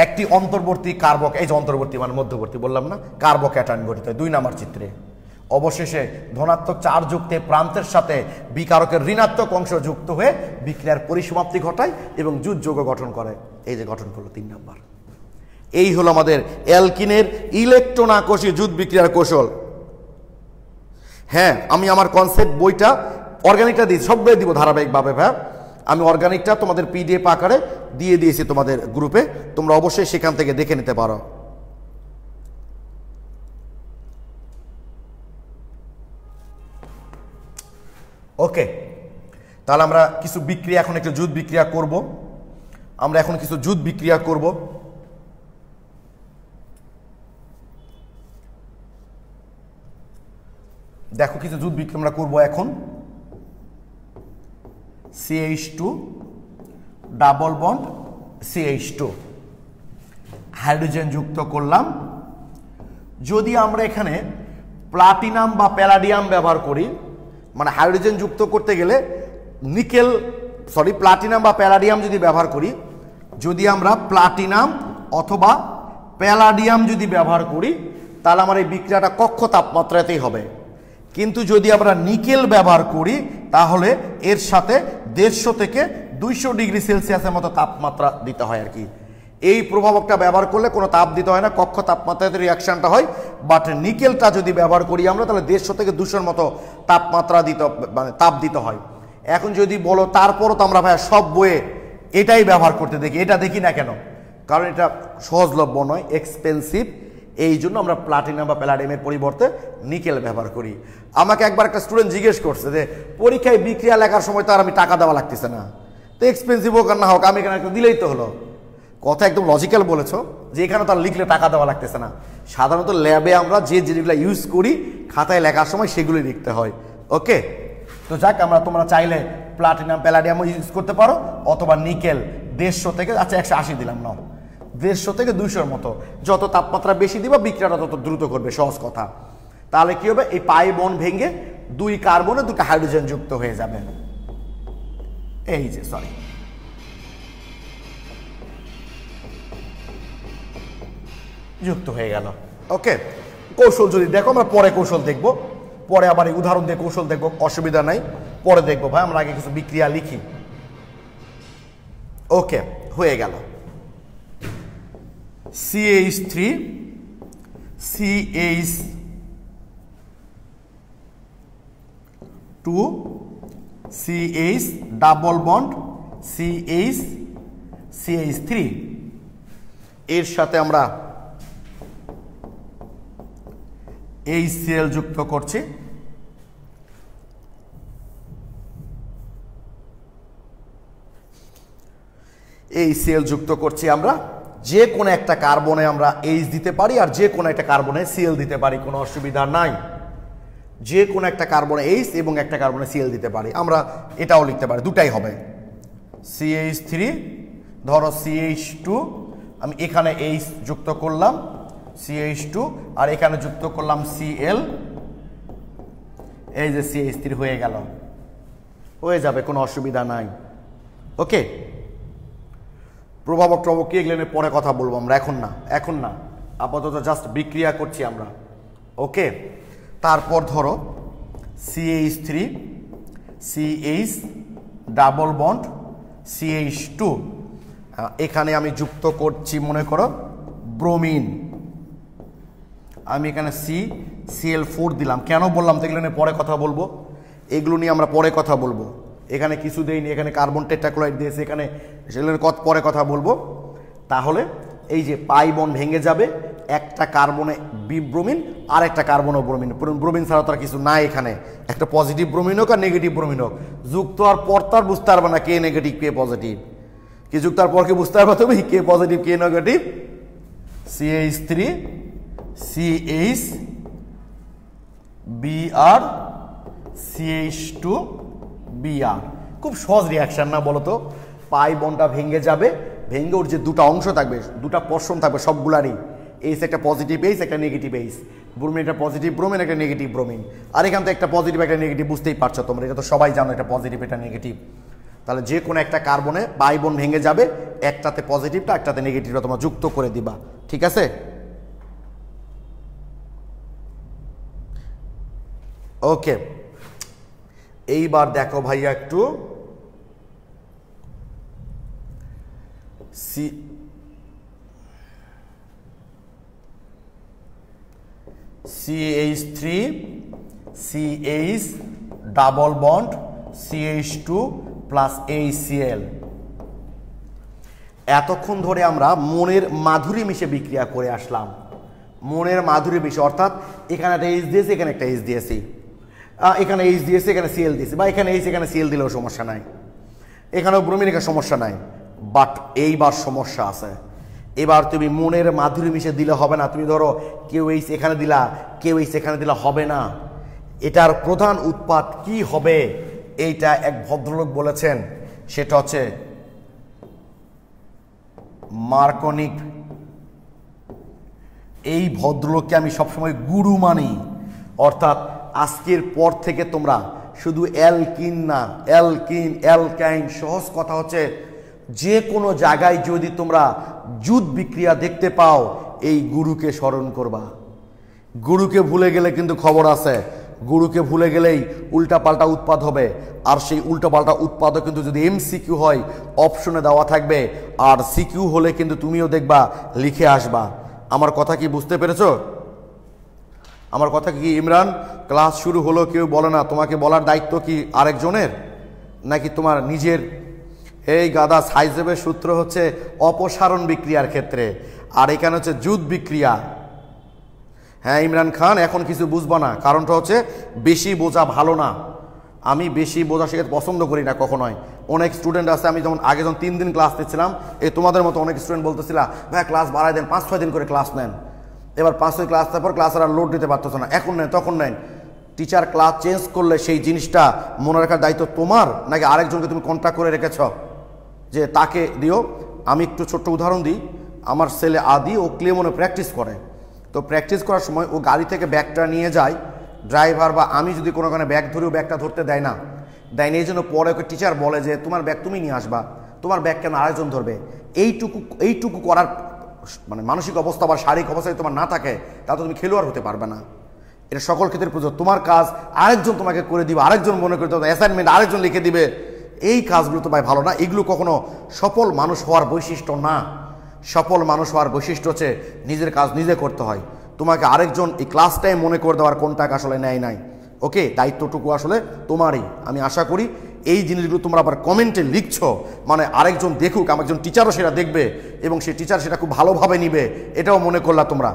Speaker 1: একটি অন্তর্বর্তী কার্বক, এই যে অন্তর্বর্তী মানে মধ্যবর্তী বললাম না, কার্বোক্যাটায়ন গঠিত হয় 2 নম্বর চিত্রে। অবশেষে ধনাত্মক চার্জ যুক্ত প্রান্তের সাথে বিকারকের ঋণাত্মক অংশ যুক্ত হয়ে বিক্রিয়ার পরিসমাপ্তি ঘটায় এবং জুট যৌগ গঠন করে। এই যে গঠন করলো 3 নম্বর। এই হলো আমাদের অ্যালকিনের ইলেকট্রন আকর্ষী জুট বিক্রিয়ার কৌশল। হ্যাঁ, আমি আমার কনসেপ্ট বইটা অর্গানিকটা দিই, সব বই দিব ধারাবাহিকভাবে। ভাই আমি অর্গানিকটা তোমাদের পিডিএফ আকারে দিয়ে দিয়েছি তোমাদের গ্রুপে, তোমরা অবশ্যই সেখান থেকে দেখে নিতে পারো। ওকে, তাহলে আমরা কিছু বিক্রিয়া, এখন একটু জুট বিক্রিয়া করব। আমরা এখন কিছু জুট বিক্রিয়া করব। দেখো কিছু জুট বিক্রিয়া আমরা করব এখন। CH2 double bond CH2 hydrogen যুক্ত করলাম। যদি আমরা এখানে প্লাটিনাম বা প্যালাডিয়াম ব্যবহার করি, মানে হাইড্রোজেন যুক্ত করতে গেলে প্লাটিনাম বা প্যালাডিয়াম যদি ব্যবহার করি, যদি আমরা প্লাটিনাম অথবা প্যালাডিয়াম যদি ব্যবহার করি তাহলে আমার এই বিক্রিয়াটা কক্ষ তাপমাত্রাতেই হবে। কিন্তু যদি আমরা নিকেল ব্যবহার করি তাহলে এর সাথে 150 থেকে 200 ডিগ্রি সেলসিয়াসের মতো তাপমাত্রা দিতে হয় আর কি। এই প্রভাবকটা ব্যবহার করলে কোনো তাপ দিতে হয় না, কক্ষ তাপমাত্রাতে রিয়াকশনটা হয়। বাট নিকেলটা যদি ব্যবহার করি আমরা তাহলে 150 থেকে 200-র মতো তাপমাত্রা তাপ দিতে হয়। এখন যদি বলো তারপরও তো আমরা ভাইয়া সব বইয়ে এটাই ব্যবহার করতে দেখি, এটা দেখি না কেন? কারণ এটা সহজলভ্য নয়, এক্সপেন্সিভ। এই জন্য আমরা প্লাটিনাম বা প্যালাডিয়ামের পরিবর্তে নিকেল ব্যবহার করি। আমাকে একবার একটা স্টুডেন্ট জিজ্ঞেস করছে যে পরীক্ষায় বিক্রিয়া লেখার সময় তো আর আমি টাকা দেওয়া লাগতেছে না, তো এক্সপেন্সিভ হোক আর না হোক আমি এখানে একটা দিলেই তো হলো। কথা একদম লজিক্যাল বলেছো যে এখানে তার লিখলে টাকা দেওয়া লাগতেছে না। সাধারণত ল্যাবে আমরা যে জিনিসগুলো ইউজ করি খাতায় লেখার সময় সেগুলি লিখতে হয়। ওকে, তো যাক, তোমরা চাইলে প্লাটিনাম প্যালাডিয়াম ইউজ করতে পারো অথবা নিকেল 150 থেকে 180 দিলাম না, 150 থেকে 200-র মতো। যত তাপমাত্রা বেশি দিবা বিক্রিয়াটা তত দ্রুত করবে, সহজ কথা। তাহলে কি হবে? এই পাই বন্ড ভেঙে 2 কার্বনে 2টা হাইড্রোজেন যুক্ত হয়ে যাবে। এই যে যুক্ত হয়ে গেল। ওকে, কৌশল যদি দেখো, আমরা পরে কৌশল দেখব, পরে আবার এই উদাহরণ দিয়ে কৌশল দেখবো, অসুবিধা নাই, পরে দেখবো ভাই। আমরা আগে কিছু বিক্রিয়া লিখি। ওকে, হয়ে গেল। CH3 CH2 CH double bond CH3 এর সাথে আমরা HCl যুক্ত করছি। HCl যুক্ত করছি আমরা, যে কোনো একটা কার্বনে আমরা H দিতে পারি আর যে কোনো একটা কার্বনে Cl দিতে পারি, কোনো অসুবিধা নাই। যে কোনো একটা কার্বনে H এবং একটা কার্বনে Cl দিতে পারি, আমরা এটাও লিখতে পারি, দুটাই হবে। CH3 ধরো CH2, আমি এখানে H যুক্ত করলাম CH2 আর এখানে যুক্ত করলাম Cl, এই যে CH3 হয়ে গেল, হয়ে যাবে, কোনো অসুবিধা নাই। ওকে, প্রভাবক টভাবক কি এগুলো নিয়ে পরে কথা বলবো আমরা, এখন না, আপাতত জাস্ট বিক্রিয়া করছি আমরা। ওকে, তারপর ধরো CH3 CH double bond CH2, এখানে আমি যুক্ত করছি মনে করো ব্রোমিন, আমি এখানে CCl4 দিলাম। কেন বললাম তো এগুলো নিয়ে পরে কথা বলবো, এগুলো নিয়ে আমরা পরে কথা বলবো। এখানে কিছু দেইনি, এখানে কার্বন টেট্রাক্লোরাইড দিয়েছে, এখানে সেগুলো পরে কথা বলবো। তাহলে এই যে পাই বন্ড ভেঙে যাবে, একটা কার্বনে ব্রোমিন আর একটা কার্বনও ব্রোমিন, ব্রোমিন ছাড়া তার কিছু নাই এখানে। একটা পজিটিভ ব্রোমিন হোক আর নেগেটিভ ব্রোমিন হোক, যুক্ত আর পর তার বুঝতে পারবে না কে নেগেটিভ কে পজিটিভ, কি যুক্ত আর পর কি বুঝতে পারবে তুমি কে পজিটিভ কে negative. CH3 CH Br CH2 Br, খুব সহজ রিয়াকশন না বলো তো? পাই বন্ডটা ভেঙে যাবে, ভেঙে ওর যে দুটো অংশ থাকবে, দুটা পোরশন থাকবে সবগুলারই, এইচ একটা পজিটিভ এইচ একটা নেগেটিভ এইচ, ব্রোমিন একটা পজিটিভ ব্রোমিন একটা নেগেটিভ ব্রোমিন, আর এখান থেকে একটা পজিটিভ একটা নেগেটিভ, বুঝতেই পারছো তোমরা, এটা তো সবাই জানো এটা পজিটিভ এটা নেগেটিভ। তাহলে যে কোনো একটা কার্বনে পাই বন্ড ভেঙে যাবে, একটাতে পজিটিভটা একটাতে নেগেটিভটা তোমরা যুক্ত করে দিবা, ঠিক আছে? ওকে, এইবার দেখো ভাইয়া একটু CH3 CH double bond CH2 plus HCl। এতক্ষণ ধরে আমরা মনের মাধুরী মিশে বিক্রিয়া করে আসলাম, মনের মাধুরী মিশে, অর্থাৎ এখানে একটা H দিয়েছি এখানে একটা H দিয়েছি, এখানে H দিয়েছি এখানে Cl দিয়েছি, বা এখানে H এখানে Cl দিলেও সমস্যা নাই, এখানেও ব্রোমিন এখানে সমস্যা নাই। বাট এইবার সমস্যা আছে, এবার তুমি মনের মাধুরী মিশে দিলে হবে না। তুমি ধরো কেউ H এখানে দিলা কেউ H এখানে দিলা, হবে না। এটার প্রধান উৎপাদ কি হবে এইটা এক ভদ্রলোক বলেছেন, সেটা হচ্ছে মার্কনিক। এই ভদ্রলোককে আমি সবসময় গুরু মানি, অর্থাৎ আজকের পর থেকে তোমরা শুধু অ্যালকিন না, অ্যালকিন অ্যালকাইন, সহজ কথা হচ্ছে যে কোনো জায়গায় যদি তোমরা জুট বিক্রিয়া দেখতে পাও, এই গুরুকে স্মরণ করবা। গুরুকে ভুলে গেলে কিন্তু খবর আছে, গুরুকে ভুলে গেলেই উল্টাপাল্টা উৎপাদ হবে, আর সেই উল্টাপাল্টা উৎপাদও কিন্তু যদি MCQ হয় অপশনে দেওয়া থাকবে, আর CQ হলে কিন্তু তুমিও দেখবা লিখে আসবা। আমার কথা কি বুঝতে পেরেছো? আমার কথা কি ইমরান? ক্লাস শুরু হলো কেউ বলে না, তোমাকে বলার দায়িত্ব কি আরেকজনের নাকি তোমার নিজের? এই গাদা সাইজেবের সূত্র হচ্ছে অপসারণ বিক্রিয়ার ক্ষেত্রে, আর এখানে হচ্ছে জুট বিক্রিয়া। হ্যাঁ ইমরান খান, এখন কিছু বুঝবো না, কারণটা হচ্ছে বেশি বোঝা ভালো না। আমি বেশি বোঝা শেখাতে পছন্দ করি না কখনোই। অনেক স্টুডেন্ট আছে, আমি যেমন আগে যখন 3 দিন ক্লাস নিচ্ছিলাম, এই তোমাদের মতো অনেক স্টুডেন্ট বলতেছিল ভাই ক্লাস বাড়াই দেন, 5-6 দিন করে ক্লাস নেন। এবার 5-6 ক্লাস তারপর ক্লাসের আর লোড দিতে পারতেছো না, এখন নেন তখন নেন। টিচার ক্লাস চেঞ্জ করলে সেই জিনিসটা মনে রাখার দায়িত্ব তোমার, নাকি আরেকজনকে তুমি কন্ট্যাক্ট করে রেখেছ যে তাকে দিও? আমি একটু ছোট্ট উদাহরণ দিই। আমার ছেলে আদি, ও ক্লেমনে প্র্যাকটিস করে, তো প্র্যাকটিস করার সময় ও গাড়ি থেকে ব্যাগটা নিয়ে যায়, ড্রাইভার বা আমি যদি কোনো কারণে ব্যাগ ধরি, ও ব্যাগটা ধরতে দেয় না, এই জন্য পরে ওকে টিচার বলে যে তোমার ব্যাগ তুমি নিয়ে আসবা, তোমার ব্যাগ কেন আরেকজন ধরবে? এইটুকু করার মানে মানসিক অবস্থা বা শারীরিক অবস্থায় তোমার না থাকে, তাহলে তুমি খেলোয়াড় হতে পারবে না। এটা সকল ক্ষেত্রে প্রযোজ্য। তোমার কাজ আরেকজন তোমাকে করে দিবে, আরেকজন মনে করে দেবে, অ্যাসাইনমেন্ট আরেকজন লিখে দিবে, এই কাজগুলো তো ভাই ভালো না। এগুলো কখনো সফল মানুষ হওয়ার বৈশিষ্ট্য না। সফল মানুষ হওয়ার বৈশিষ্ট্য হচ্ছে নিজের কাজ নিজে করতে হয়। তোমাকে আরেকজন এই ক্লাসটাই মনে করে দেওয়ার কোনটাকে আসলে নেয় নাই। ওকে, দায়িত্বটুকু আসলে তোমারই। আমি আশা করি এই জিনিসগুলো তোমরা আবার কমেন্টে লিখছো, মানে আরেকজন দেখুক, একজন টিচারও সেটা দেখবে এবং সেই টিচার সেটা খুব ভালোভাবে নিবে, এটাও মনে করলা তোমরা।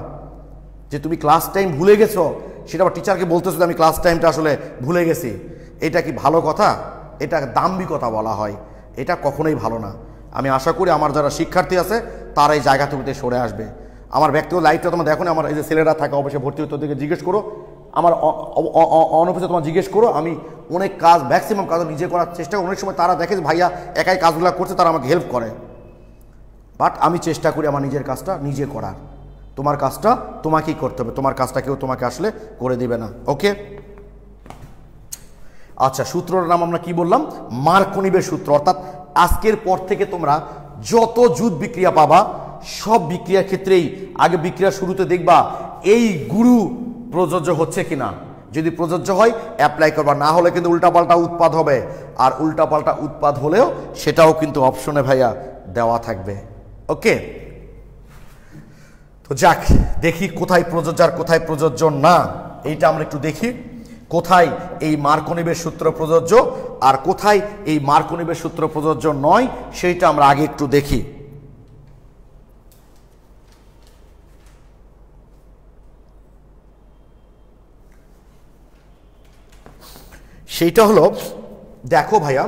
Speaker 1: যে তুমি ক্লাস টাইম ভুলে গেছো, সেটা আবার টিচারকে বলতেছো যে আমি ক্লাস টাইমটা আসলে ভুলে গেছি। এটা কি ভালো কথা? এটা দাম্ভিকতা বলা হয়, এটা কখনোই ভালো না। আমি আশা করি আমার যারা শিক্ষার্থী আছে তারা এই জায়গা থেকে সরে আসবে। আমার ব্যক্তিগত লাইফটা তোমরা দেখো না, আমার এই যে ছেলেরা থাকে অবশ্যই ভর্তি হতে ওদেরকে জিজ্ঞেস করো, আমার অনফিসে তোমার জিজ্ঞেস করো, আমি অনেক কাজ ম্যাক্সিমাম কাজ নিজে করার চেষ্টা করি। অনেক সময় তারা দেখে যে ভাইয়া একাই কাজগুলো করছে, তারা আমাকে হেল্প করে, বাট আমি চেষ্টা করি আমার নিজের কাজটা নিজে করার। তোমার কাজটা তোমাকেই করতে হবে, তোমার কাজটা কেউ তোমাকে আসলে করে দিবে না। ওকে, আচ্ছা, সূত্রটার নাম আমরা কি বললাম? মার্কোনিভের সূত্র। অর্থাৎ আজকের পর থেকে তোমরা যত জুট বিক্রিয়া পাবা সব বিক্রিয়ার ক্ষেত্রেই আগে বিক্রিয়ার শুরুতে দেখবা এই গুরু প্রযোজ্য হচ্ছে কিনা। যদি প্রযোজ্য হয় অ্যাপ্লাই করবা, না হলে কিন্তু উল্টাপাল্টা উৎপাদ হবে। আর উল্টাপাল্টা উৎপাদ হলেও সেটাও কিন্তু অপশনে ভাইয়া দেওয়া থাকবে। ওকে, তো যাক, দেখি কোথায় প্রযোজ্য আর কোথায় প্রযোজ্য না, এইটা আমরা একটু দেখি। কোথায় এই মার্কোনিভের সূত্র প্রযোজ্য আর কোথায় এই মার্কোনিভের সূত্র প্রযোজ্য নয়, সেইটা আমরা আগে একটু দেখি। সেইটা হলো, দেখো ভাইয়া,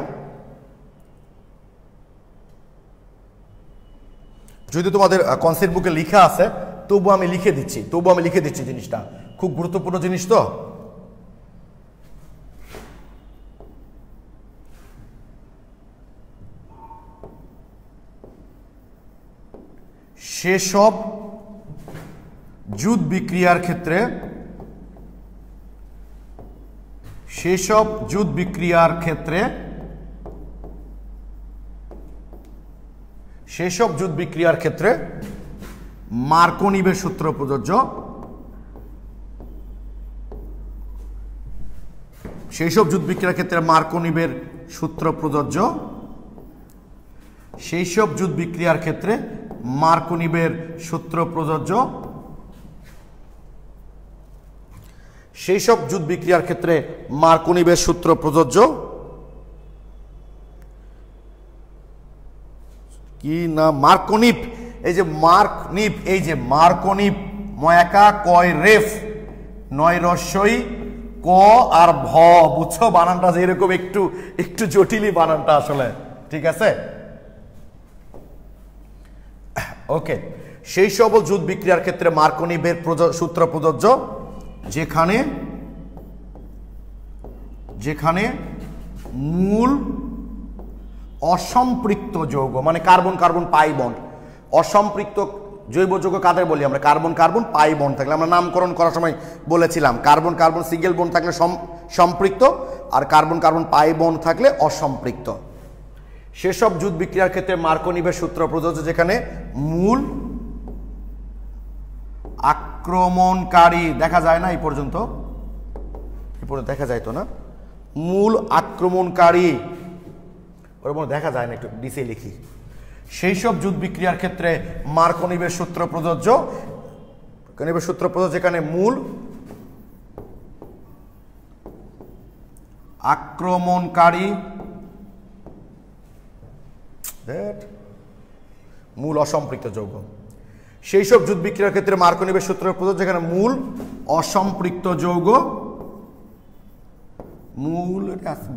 Speaker 1: যদি তোমাদের কনসেপ্ট বুকে লেখা আছে তবু আমি লিখে দিচ্ছি, জিনিসটা খুব গুরুত্বপূর্ণ জিনিস। তো সেসব জুট বিক্রিয়ার ক্ষেত্রে মার্কোনিভের সূত্র প্রযোজ্য। সেইসব জুট বিক্রিয়ার ক্ষেত্রে মার্কোনিভের সূত্র প্রযোজ্য। সেইসব জুট বিক্রিয়ার ক্ষেত্রে মার্কোনিভের সূত্র প্রযোজ্য। সেইসব জুট বিক্রিয়ার ক্ষেত্রে মার্কোনিভের সূত্র প্রযোজ্য। কি না, মার্কোনিভ, এই যে মার্কোনিভ, ময়াকা কয় রেফ, নয় রস্যই ক আর ভ, বুঝছো বানানটা যে এরকম একটু জটিলই বানানটা আসলে, ঠিক আছে? ওকে, সেই সব জুট বিক্রিয়ার ক্ষেত্রে মার্কোনিভের সূত্র প্রযোজ্য যেখানে মূল অসম্পৃক্ত যৌগ, মানে কার্বন কার্বন পাই বন্ড। অসম্পৃক্ত জৈব যৌগ কাদের বলি আমরা? কার্বন কার্বন পাই বন্ড থাকলে, আমরা নামকরণ করার সময় বলেছিলাম কার্বন কার্বন সিঙ্গেল বন্ড থাকলে সম্পৃক্ত আর কার্বন কার্বন পাই বন্ড থাকলে অসম্পৃক্ত। সেসব জুট বিক্রিয়ার ক্ষেত্রে মার্কোনিভের সূত্র প্রযোজ্য যেখানে মূল আক্রমণকারী, দেখা যায় না এই পর্যন্ত, দেখা যায় তো না, মূল আক্রমণকারী, ওর মধ্যে দেখা যায় না, একটু ডিসে লিখি। সেই সব জুট বিক্রিয়ার ক্ষেত্রে মার্কোনিভের সূত্র প্রযোজ্য যেখানে মূল আক্রমণকারী মূল অসম্পৃক্ত যৌগ। সেই সব জুট বিক্রিয়ার ক্ষেত্রে মার্কোনিভের সূত্র প্রযোজ্য যেখানে মূল অসম্পৃক্ত যৌগ, মূল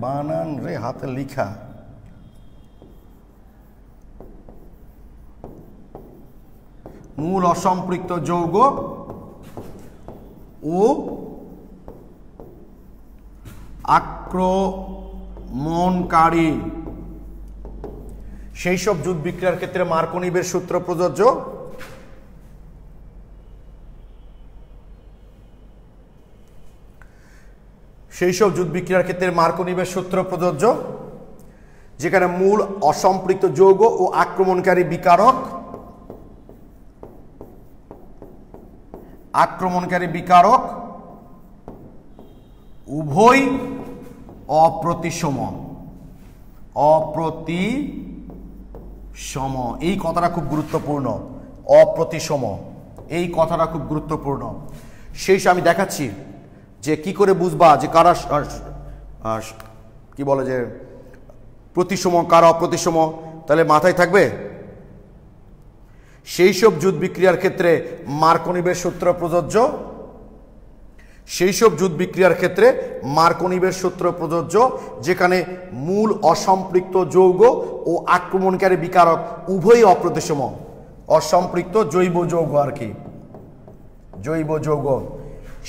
Speaker 1: বানান রে হাতে লিখা, মূল অসম্পৃক্ত যৌগ ও আক্রমণকারী। সেই সব জুট বিক্রিয়ার ক্ষেত্রে মার্কোনিভের সূত্র প্রযোজ্য যেখানে মূল অসম্পৃক্ত যৌগ ও আক্রমণকারী বিকারক উভয় অপ্রতিসম। এই কথাটা খুব গুরুত্বপূর্ণ। অপ্রতিসম। এই কথাটা খুব গুরুত্বপূর্ণ। শেষ আমি দেখাচ্ছি যে কি করে বুঝবা যে কারা কি বলে যে প্রতিসম কারা অপ্রতিসম, তাহলে মাথায় থাকবে সেই সব জুট বিক্রিয়ার ক্ষেত্রে মার্কোনিভের সূত্র প্রযোজ্য, সেই সব জুট বিক্রিয়ার ক্ষেত্রে মার্কোনিভের সূত্র প্রযোজ্য যেখানে মূল অসম্পৃক্ত যৌগ ও আক্রমণকারী বিকারক উভয়ই অপ্রতিসম। অসম্পৃক্ত জৈব যৌগ আর কি, জৈব যৌগ।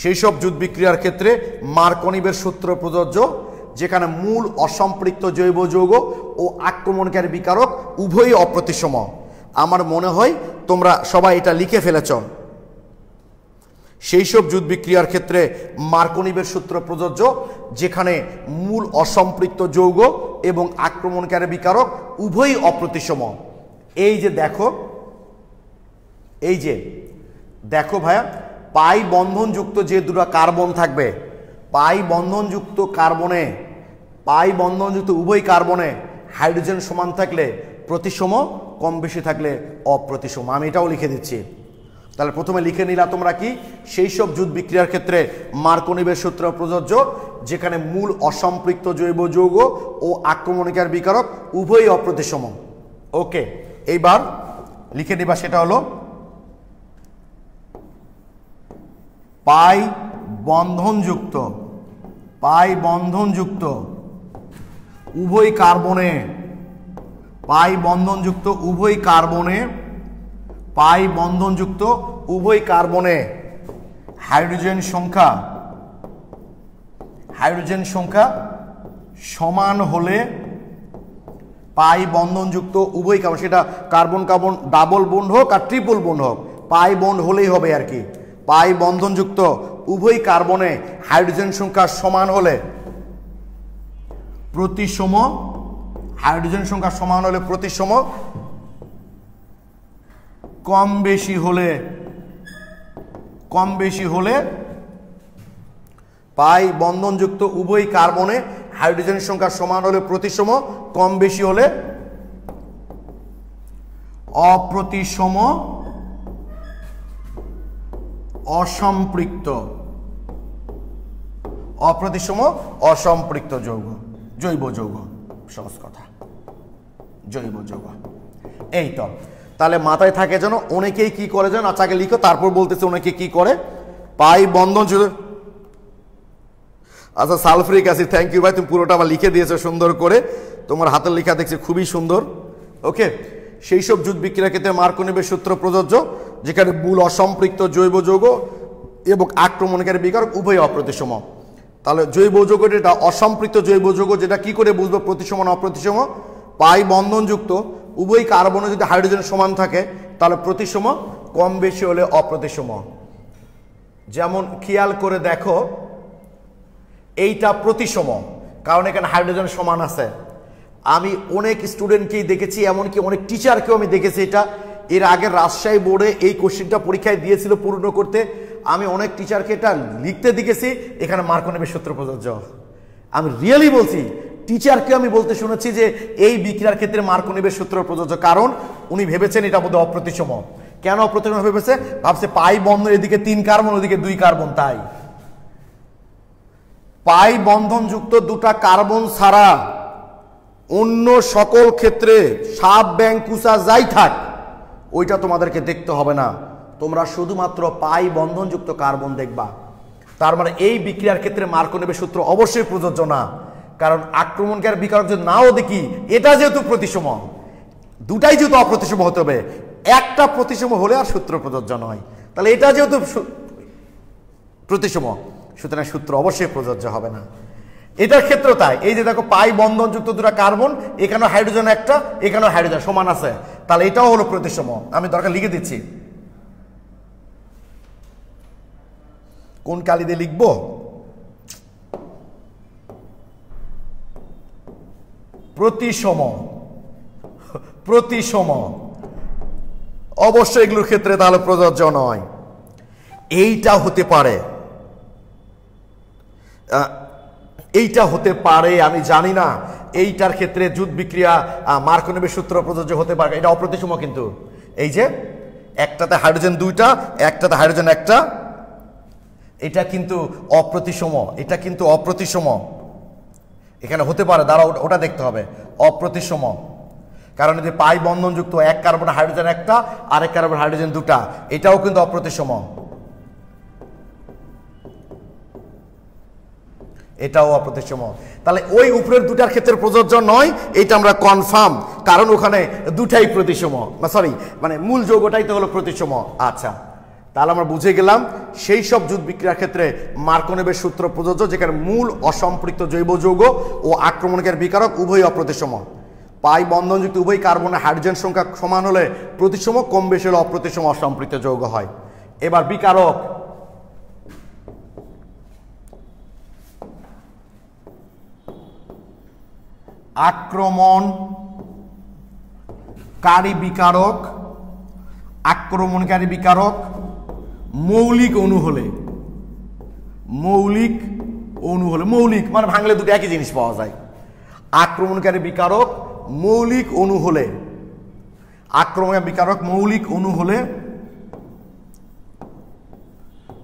Speaker 1: সেই সব জুট বিক্রিয়ার ক্ষেত্রে মার্কোনিভের সূত্র প্রযোজ্য যেখানে মূল অসম্পৃক্ত জৈব যৌগ ও আক্রমণকারী বিকারক উভয়ই অপ্রতিসম। আমার মনে হয় তোমরা সবাই এটা লিখে ফেলেছ। সেই সব জুট বিক্রিয়ার ক্ষেত্রে মার্কোনিভের সূত্র প্রযোজ্য যেখানে মূল অসম্পৃক্ত যৌগ এবং আক্রমণকারী বিকারক উভয়ই অপ্রতিসম। এই যে দেখো, এই যে দেখো ভাইয়া, পাই বন্ধনযুক্ত যে দুটো কার্বন থাকবে, পাই বন্ধনযুক্ত কার্বনে, পাই বন্ধনযুক্ত উভয় কার্বনে হাইড্রোজেন সমান থাকলে প্রতিসম, কম বেশি থাকলে অপ্রতিসম। আমি এটাও লিখে দিচ্ছি। তাহলে প্রথমে লিখে নিলা তোমরা কি, সেই সব জুট বিক্রিয়ার ক্ষেত্রে মার্কোনিভের সূত্র প্রযোজ্য যেখানে মূল অসম্পৃক্ত জৈব যৌগ ও আক্রমণকারী বিকারক উভয়ই অপ্রতিসম। ওকে, এইবার লিখে নিবা সেটা হলো পাই বন্ধনযুক্ত, পাই বন্ধনযুক্ত উভয় কার্বনে, পাই বন্ধনযুক্ত উভয় কার্বনে, পাই বন্ধনযুক্ত উভয় কার্বনে হাইড্রোজেন সংখ্যা, হাইড্রোজেন সংখ্যা সমান হলে, পাই বন্ধনযুক্ত উভয় কার্বন, সেটা কার্বন কার্বন ডাবল বন্ড হোক আর ট্রিপল বন্ড হোক, পাই বন্ড হলেই হবে আর কি। পাই বন্ধনযুক্ত উভয় কার্বনে হাইড্রোজেন সংখ্যা সমান হলে প্রতিসম, হাইড্রোজেন সংখ্যা সমান হলে প্রতিসম, কম বেশি হলে, কম বেশি হলে পাই বন্ধনযুক্ত উভয় কার্বনে হাইড্রোজেন সংখ্যা সমান হলে প্রতিসম, কম বেশি হলে অপ্রতিসম অসম্পৃক্ত, অপ্রতিসম অসম্পৃক্ত যৌগ, জৈব যৌগ, সহজ কথা জৈব যৌগ। এই তো, তাহলে মাথায় থাকে যেন অনেকেই কি করে যেন, আচ্ছা আগে লিখো তারপর বলতেছে অনেকে কি করে। পাই বন্ধন, আচ্ছা সালফ্রিক অ্যাসিড, থ্যাংক ইউ ভাই, তুমি পুরোটা আবার লিখে দিয়েছো সুন্দর করে, তোমার হাতের লেখা দেখছি খুবই সুন্দর। ওকে, সেই সব জুট বিক্রিয়ার ক্ষেত্রে মার্কোনিভের সূত্র প্রযোজ্য যেখানে মূল অসম্পৃক্ত জৈব যৌগ এবং আক্রমণকারী বিকারক উভয় অপ্রতিসম। তাহলে জৈব যৌগ যেটা অসম্পৃক্ত জৈব যৌগ, যেটা কি করে বুঝবো প্রতিসম না অপ্রতিসম? পাই বন্ধনযুক্ত উভয় কার্বনে যদি হাইড্রোজেন সমান থাকে তাহলে প্রতিসম, কম বেশি হলে অপ্রতিসম। যেমন খেয়াল করে দেখো, এইটা প্রতিসম কারণ এখানে হাইড্রোজেন সমান আছে। আমি অনেক স্টুডেন্টকেই দেখেছি, এমনকি অনেক টিচারকেও আমি দেখেছি এটা। এর আগে রাজশাহী বোর্ডে এই কোশ্চেনটা পরীক্ষায় দিয়েছিল পূর্ণ করতে, আমি অনেক টিচারকে এটা লিখতে দেখেছি এখানে মার্কোনিভের সূত্র প্রযোজ্য। আমি রিয়েলি বলছি, টিচারকে আমি বলতে শুনেছি যে এই বিক্রিয়ার ক্ষেত্রে মার্কোনিভের সূত্র প্রযোজ্য, কারণ উনি ভেবেছেন এটা বোধহয় অপ্রতিসম। কেন অপ্রতিসম ভেবেছে? ভাবছে পাই বন্ধন এদিকে 3 কার্বন ওদিকে 2 কার্বন, তাই পাই বন্ধনযুক্ত দুটা কার্বন ছাড়া অন্য সকল ক্ষেত্রে সাপ ব্যাং কুচা যাই থাক ওইটা তোমাদেরকে দেখতে হবে না, তোমরা শুধুমাত্র পাই বন্ধনযুক্ত কার্বন দেখবা। তার মানে এই বিক্রিয়ার ক্ষেত্রে মার্কোনিভের সূত্র অবশ্যই প্রযোজ্য না, কারণ আক্রমণকারী বিকারক যদি নাও দেখি, এটা যেহেতু প্রতিসম, দুটাই যেহেতু অপ্রতিসম হতে হবে, একটা প্রতিসম হলে আর সূত্র প্রযোজ্য নয়। তাহলে এটা যেহেতু প্রতিসম, সুতরাং সূত্র অবশ্যই প্রযোজ্য হবে না। এটার ক্ষেত্রে তাই, এই যে দেখো পাই বন্ধনযুক্ত দুটা কার্বন, এখানে হাইড্রোজেন একটা, এখানেও হাইড্রোজেন সমান আছে, তাহলে এটাও হলো প্রতিসম। আমি দরকার লিখে দিচ্ছি, কোন কালি দিয়ে লিখবো? প্রতিসম, প্রতিসম অবশ্যই এগুলোর ক্ষেত্রে তাহলে প্রযোজ্য নয়। এইটা হতে পারে, এইটা হতে পারে, আমি জানি না। এইটার ক্ষেত্রে জুট বিক্রিয়া মার্কোনিভের সূত্র প্রযোজ্য হতে পারে, এটা অপ্রতিসম। কিন্তু এই যে একটাতে হাইড্রোজেন দুইটা, একটাতে হাইড্রোজেন একটা। এটা কিন্তু অপ্রতিসম, এটা কিন্তু অপ্রতিসম। এখানে হতে পারে, দাঁড়াও ওটা দেখতে হবে, অপ্রতিসম। কারণ এই যে পাই বন্ধনযুক্ত এক কার্বন হাইড্রোজেন একটা, আরেক কার্বন হাইড্রোজেন দুটা, এটাও কিন্তু অপ্রতিসম, এটাও অপ্রতিসম। তাহলে ওই উপরের দুটার ক্ষেত্রে প্রযোজ্য নয়, এটা আমরা কনফার্ম, কারণ ওখানে দুটাই প্রতিসম, সরি মানে মূল যৌগটাই তো হলো প্রতিসম। আচ্ছা, তাহলে আমরা বুঝে গেলাম সেই সব জুট বিক্রিয়ার ক্ষেত্রে মার্কোনিবের সূত্র প্রযোজ্য যেখানে মূল অসম্পৃক্ত জৈব যৌগ ও আক্রমণকারী বিকারক উভয় অপ্রতিসম। পাই বন্ধনযুক্ত উভয় কার্বনের হাইড্রোজেন সংখ্যা সমান হলে প্রতিসম, কম বেশি হলে অপ্রতিসম অসম্পৃক্ত যৌগ হয়। এবার বিকারক, আক্রমণকারী বিকারক, আক্রমণকারী বিকারক মৌলিক অণু হলে, মৌলিক অণু হলে, মৌলিক মানে ভাঙলে দুটো একই জিনিস পাওয়া যায়। আক্রমণকারী বিকারক মৌলিক অণু হলে, আক্রমণকারী বিকারক মৌলিক অণু হলে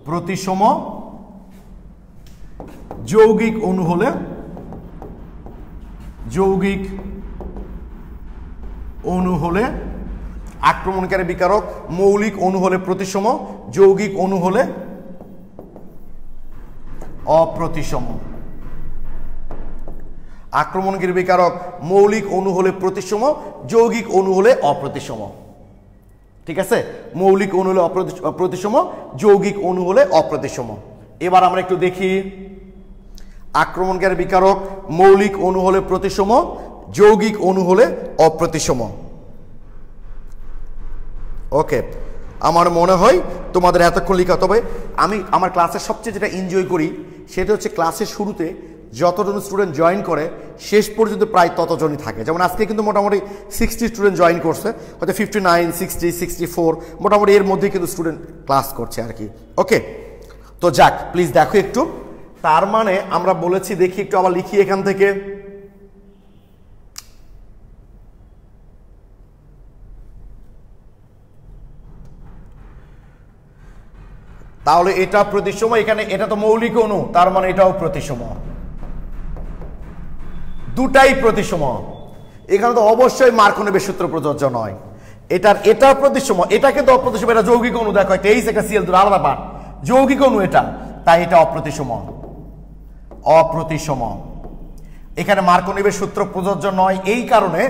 Speaker 1: প্রতিসম, যৌগিক অণু হলে, যৌগিক অণু হলে, আক্রমণকারী বিকারক মৌলিক অণু হলে প্রতিসম, যৌগিক অণু হলে অপ্রতিসম। আক্রমণকারী বিকারক মৌলিক অণু হলে প্রতিসম, যৌগিক অণু হলে অপ্রতিসম। ঠিক আছে, মৌলিক অণু হলে অপ্রতিসম, যৌগিক অণু হলে অপ্রতিসম। এবার আমরা একটু দেখি, আক্রমণকারী বিকারক মৌলিক অণু হলে প্রতিসম, যৌগিক অণু হলে অপ্রতিসম। ওকে, আমার মনে হয় তোমাদের এতক্ষণ লেখা, তবে আমি আমার ক্লাসের সবচেয়ে যেটা এনজয় করি সেটা হচ্ছে ক্লাসের শুরুতে যতজন স্টুডেন্ট জয়েন করে শেষ পর্যন্ত প্রায় ততজনই থাকে। যেমন আজকে কিন্তু মোটামুটি 60 স্টুডেন্ট জয়েন করছে, হয়তো 59, 60, 64 মোটামুটি এর মধ্যেই কিন্তু স্টুডেন্ট ক্লাস করছে আর কি। ওকে, তো যাক, প্লিজ দেখো একটু। তার মানে আমরা বলেছি, দেখি একটু আবার লিখি এখান থেকে, তাহলে এটা প্রতিসম, এখানে এটা তো মৌলিক অণু, তার মানে এটাও প্রতিসম, দুটাই প্রতিসম। এখানে তো অবশ্যই মার্কোনিবের সূত্র প্রযোজ্য নয়। এটা প্রতিসম, এটা কিন্তু অপ্রতিসম, এটা যৌগিক অণু। দেখো একটা এইচ একটা সিএল দুটো আলাদা পার্ট, যৌগিক অণু এটা, তাই এটা অপ্রতিসম, অপ্রতিসম। এখানে মার্কোনিবের সূত্র প্রযোজ্য নয় এই কারণে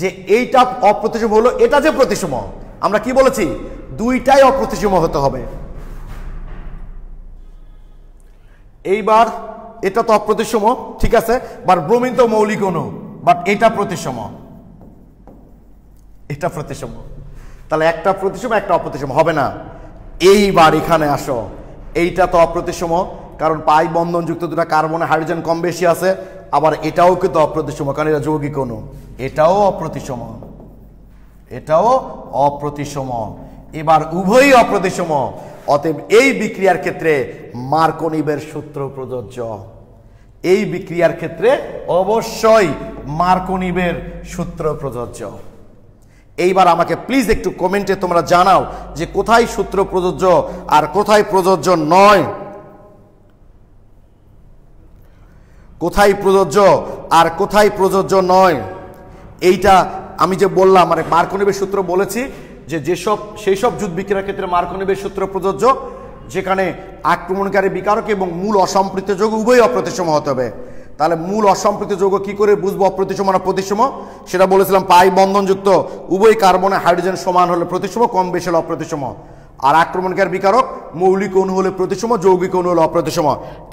Speaker 1: যে এইটা অপ্রতিসম হলো, এটা যে প্রতিসম, আমরা কি বলেছি দুইটাই অপ্রতিসম হতে হবে। এইবার এটা তো অপ্রতিসম, ঠিক আছে, বাট ব্রোমিন তো মৌলিক অণু, বাট এটা প্রতিসম, এটা প্রতিসম। তাহলে একটা প্রতিসম একটা অপ্রতিসম হবে না। এইবার এখানে আসো, এইটা তো অপ্রতিসম কারণ পাই বন্ধনযুক্ত দুটা কার্বনে হাইড্রোজেন কম বেশি আছে, আবার এটাও কিন্তু অপ্রতিসম কারণ এটা যৌগিক অণু, এটাও অপ্রতিসম, এটাও অপ্রতিসম। এবার উভয়ই অপ্রতিসম, অতএব এই বিক্রিয়ার ক্ষেত্রে মার্কোনিবের সূত্র প্রযোজ্য। এই বিক্রিয়ার ক্ষেত্রে অবশ্যই মার্কোনিবের সূত্র প্রযোজ্য। এইবার আমাকে প্লিজ একটু কমেন্টে তোমরা জানাও যে কোথায় সূত্র প্রযোজ্য আর কোথায় প্রযোজ্য নয়, কোথায় প্রযোজ্য আর কোথায় প্রযোজ্য নয়। এইটা আমি যে বললাম, মানে মার্কোনিবের সূত্র বলেছি যে সেই সব জুট বিক্রিয়ার ক্ষেত্রে মার্কোনিবের সূত্র প্রযোজ্য যেখানে আক্রমণকারী বিকারক এবং মূল অসম্পৃক্ত যৌগ উভয় অপ্রতিসম হতে হবে। তাহলে মূল অসম্পৃক্ত যৌগ কি করে বুঝবো অপ্রতিসম না প্রতিসম, সেটা বলেছিলাম পাই বন্ধনযুক্ত উভয় কার্বনে হাইড্রোজেন সমান হলে প্রতিসম, কম বেশি হলে অপ্রতিসম। আর আক্রমণকারী বিকারক মৌলিক অণু হলে প্রতিসম, যৌগিক অণু হলে অপ্রতিসম।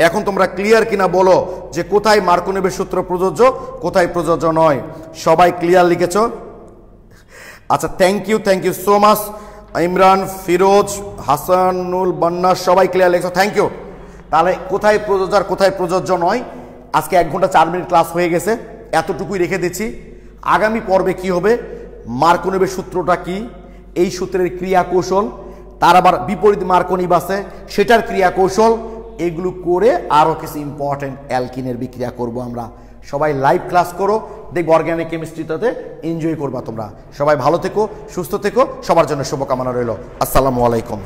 Speaker 1: এখন তোমরা ক্লিয়ার কিনা বলো যে কোথায় মার্কোনিবের সূত্র প্রযোজ্য, কোথায় প্রযোজ্য নয়। সবাই ক্লিয়ার লিখেছ? আচ্ছা, thank you so much. Imran, Firoz, Hasanul, Bonna সবাই ক্লিয়ার লিখেছ, থ্যাংক ইউ। তাহলে কোথায় প্রযোজ্য আর কোথায় প্রযোজ্য নয়, আজকে 1 ঘন্টা 4 মিনিট ক্লাস হয়ে গেছে, এতটুকুই রেখে দিচ্ছি। আগামী পর্বে কি হবে, মার্কোনিবের সূত্রটা কি, এই সূত্রের ক্রিয়া কৌশল, তার আবার বিপরীত মার্কোনিব আছে সেটার ক্রিয়া কৌশল, এগুলো করে আরও কিছু ইম্পর্টেন্ট অ্যালকিনের বিক্রিয়া করব আমরা। সবাই লাইভ ক্লাস করো, দেখবো অর্গানিক কেমিস্ট্রিটাতে এনজয় করবা তোমরা। সবাই ভালো থেকো, সুস্থ থেকো, সবার জন্য শুভকামনা রইল। আসসালামু আলাইকুম।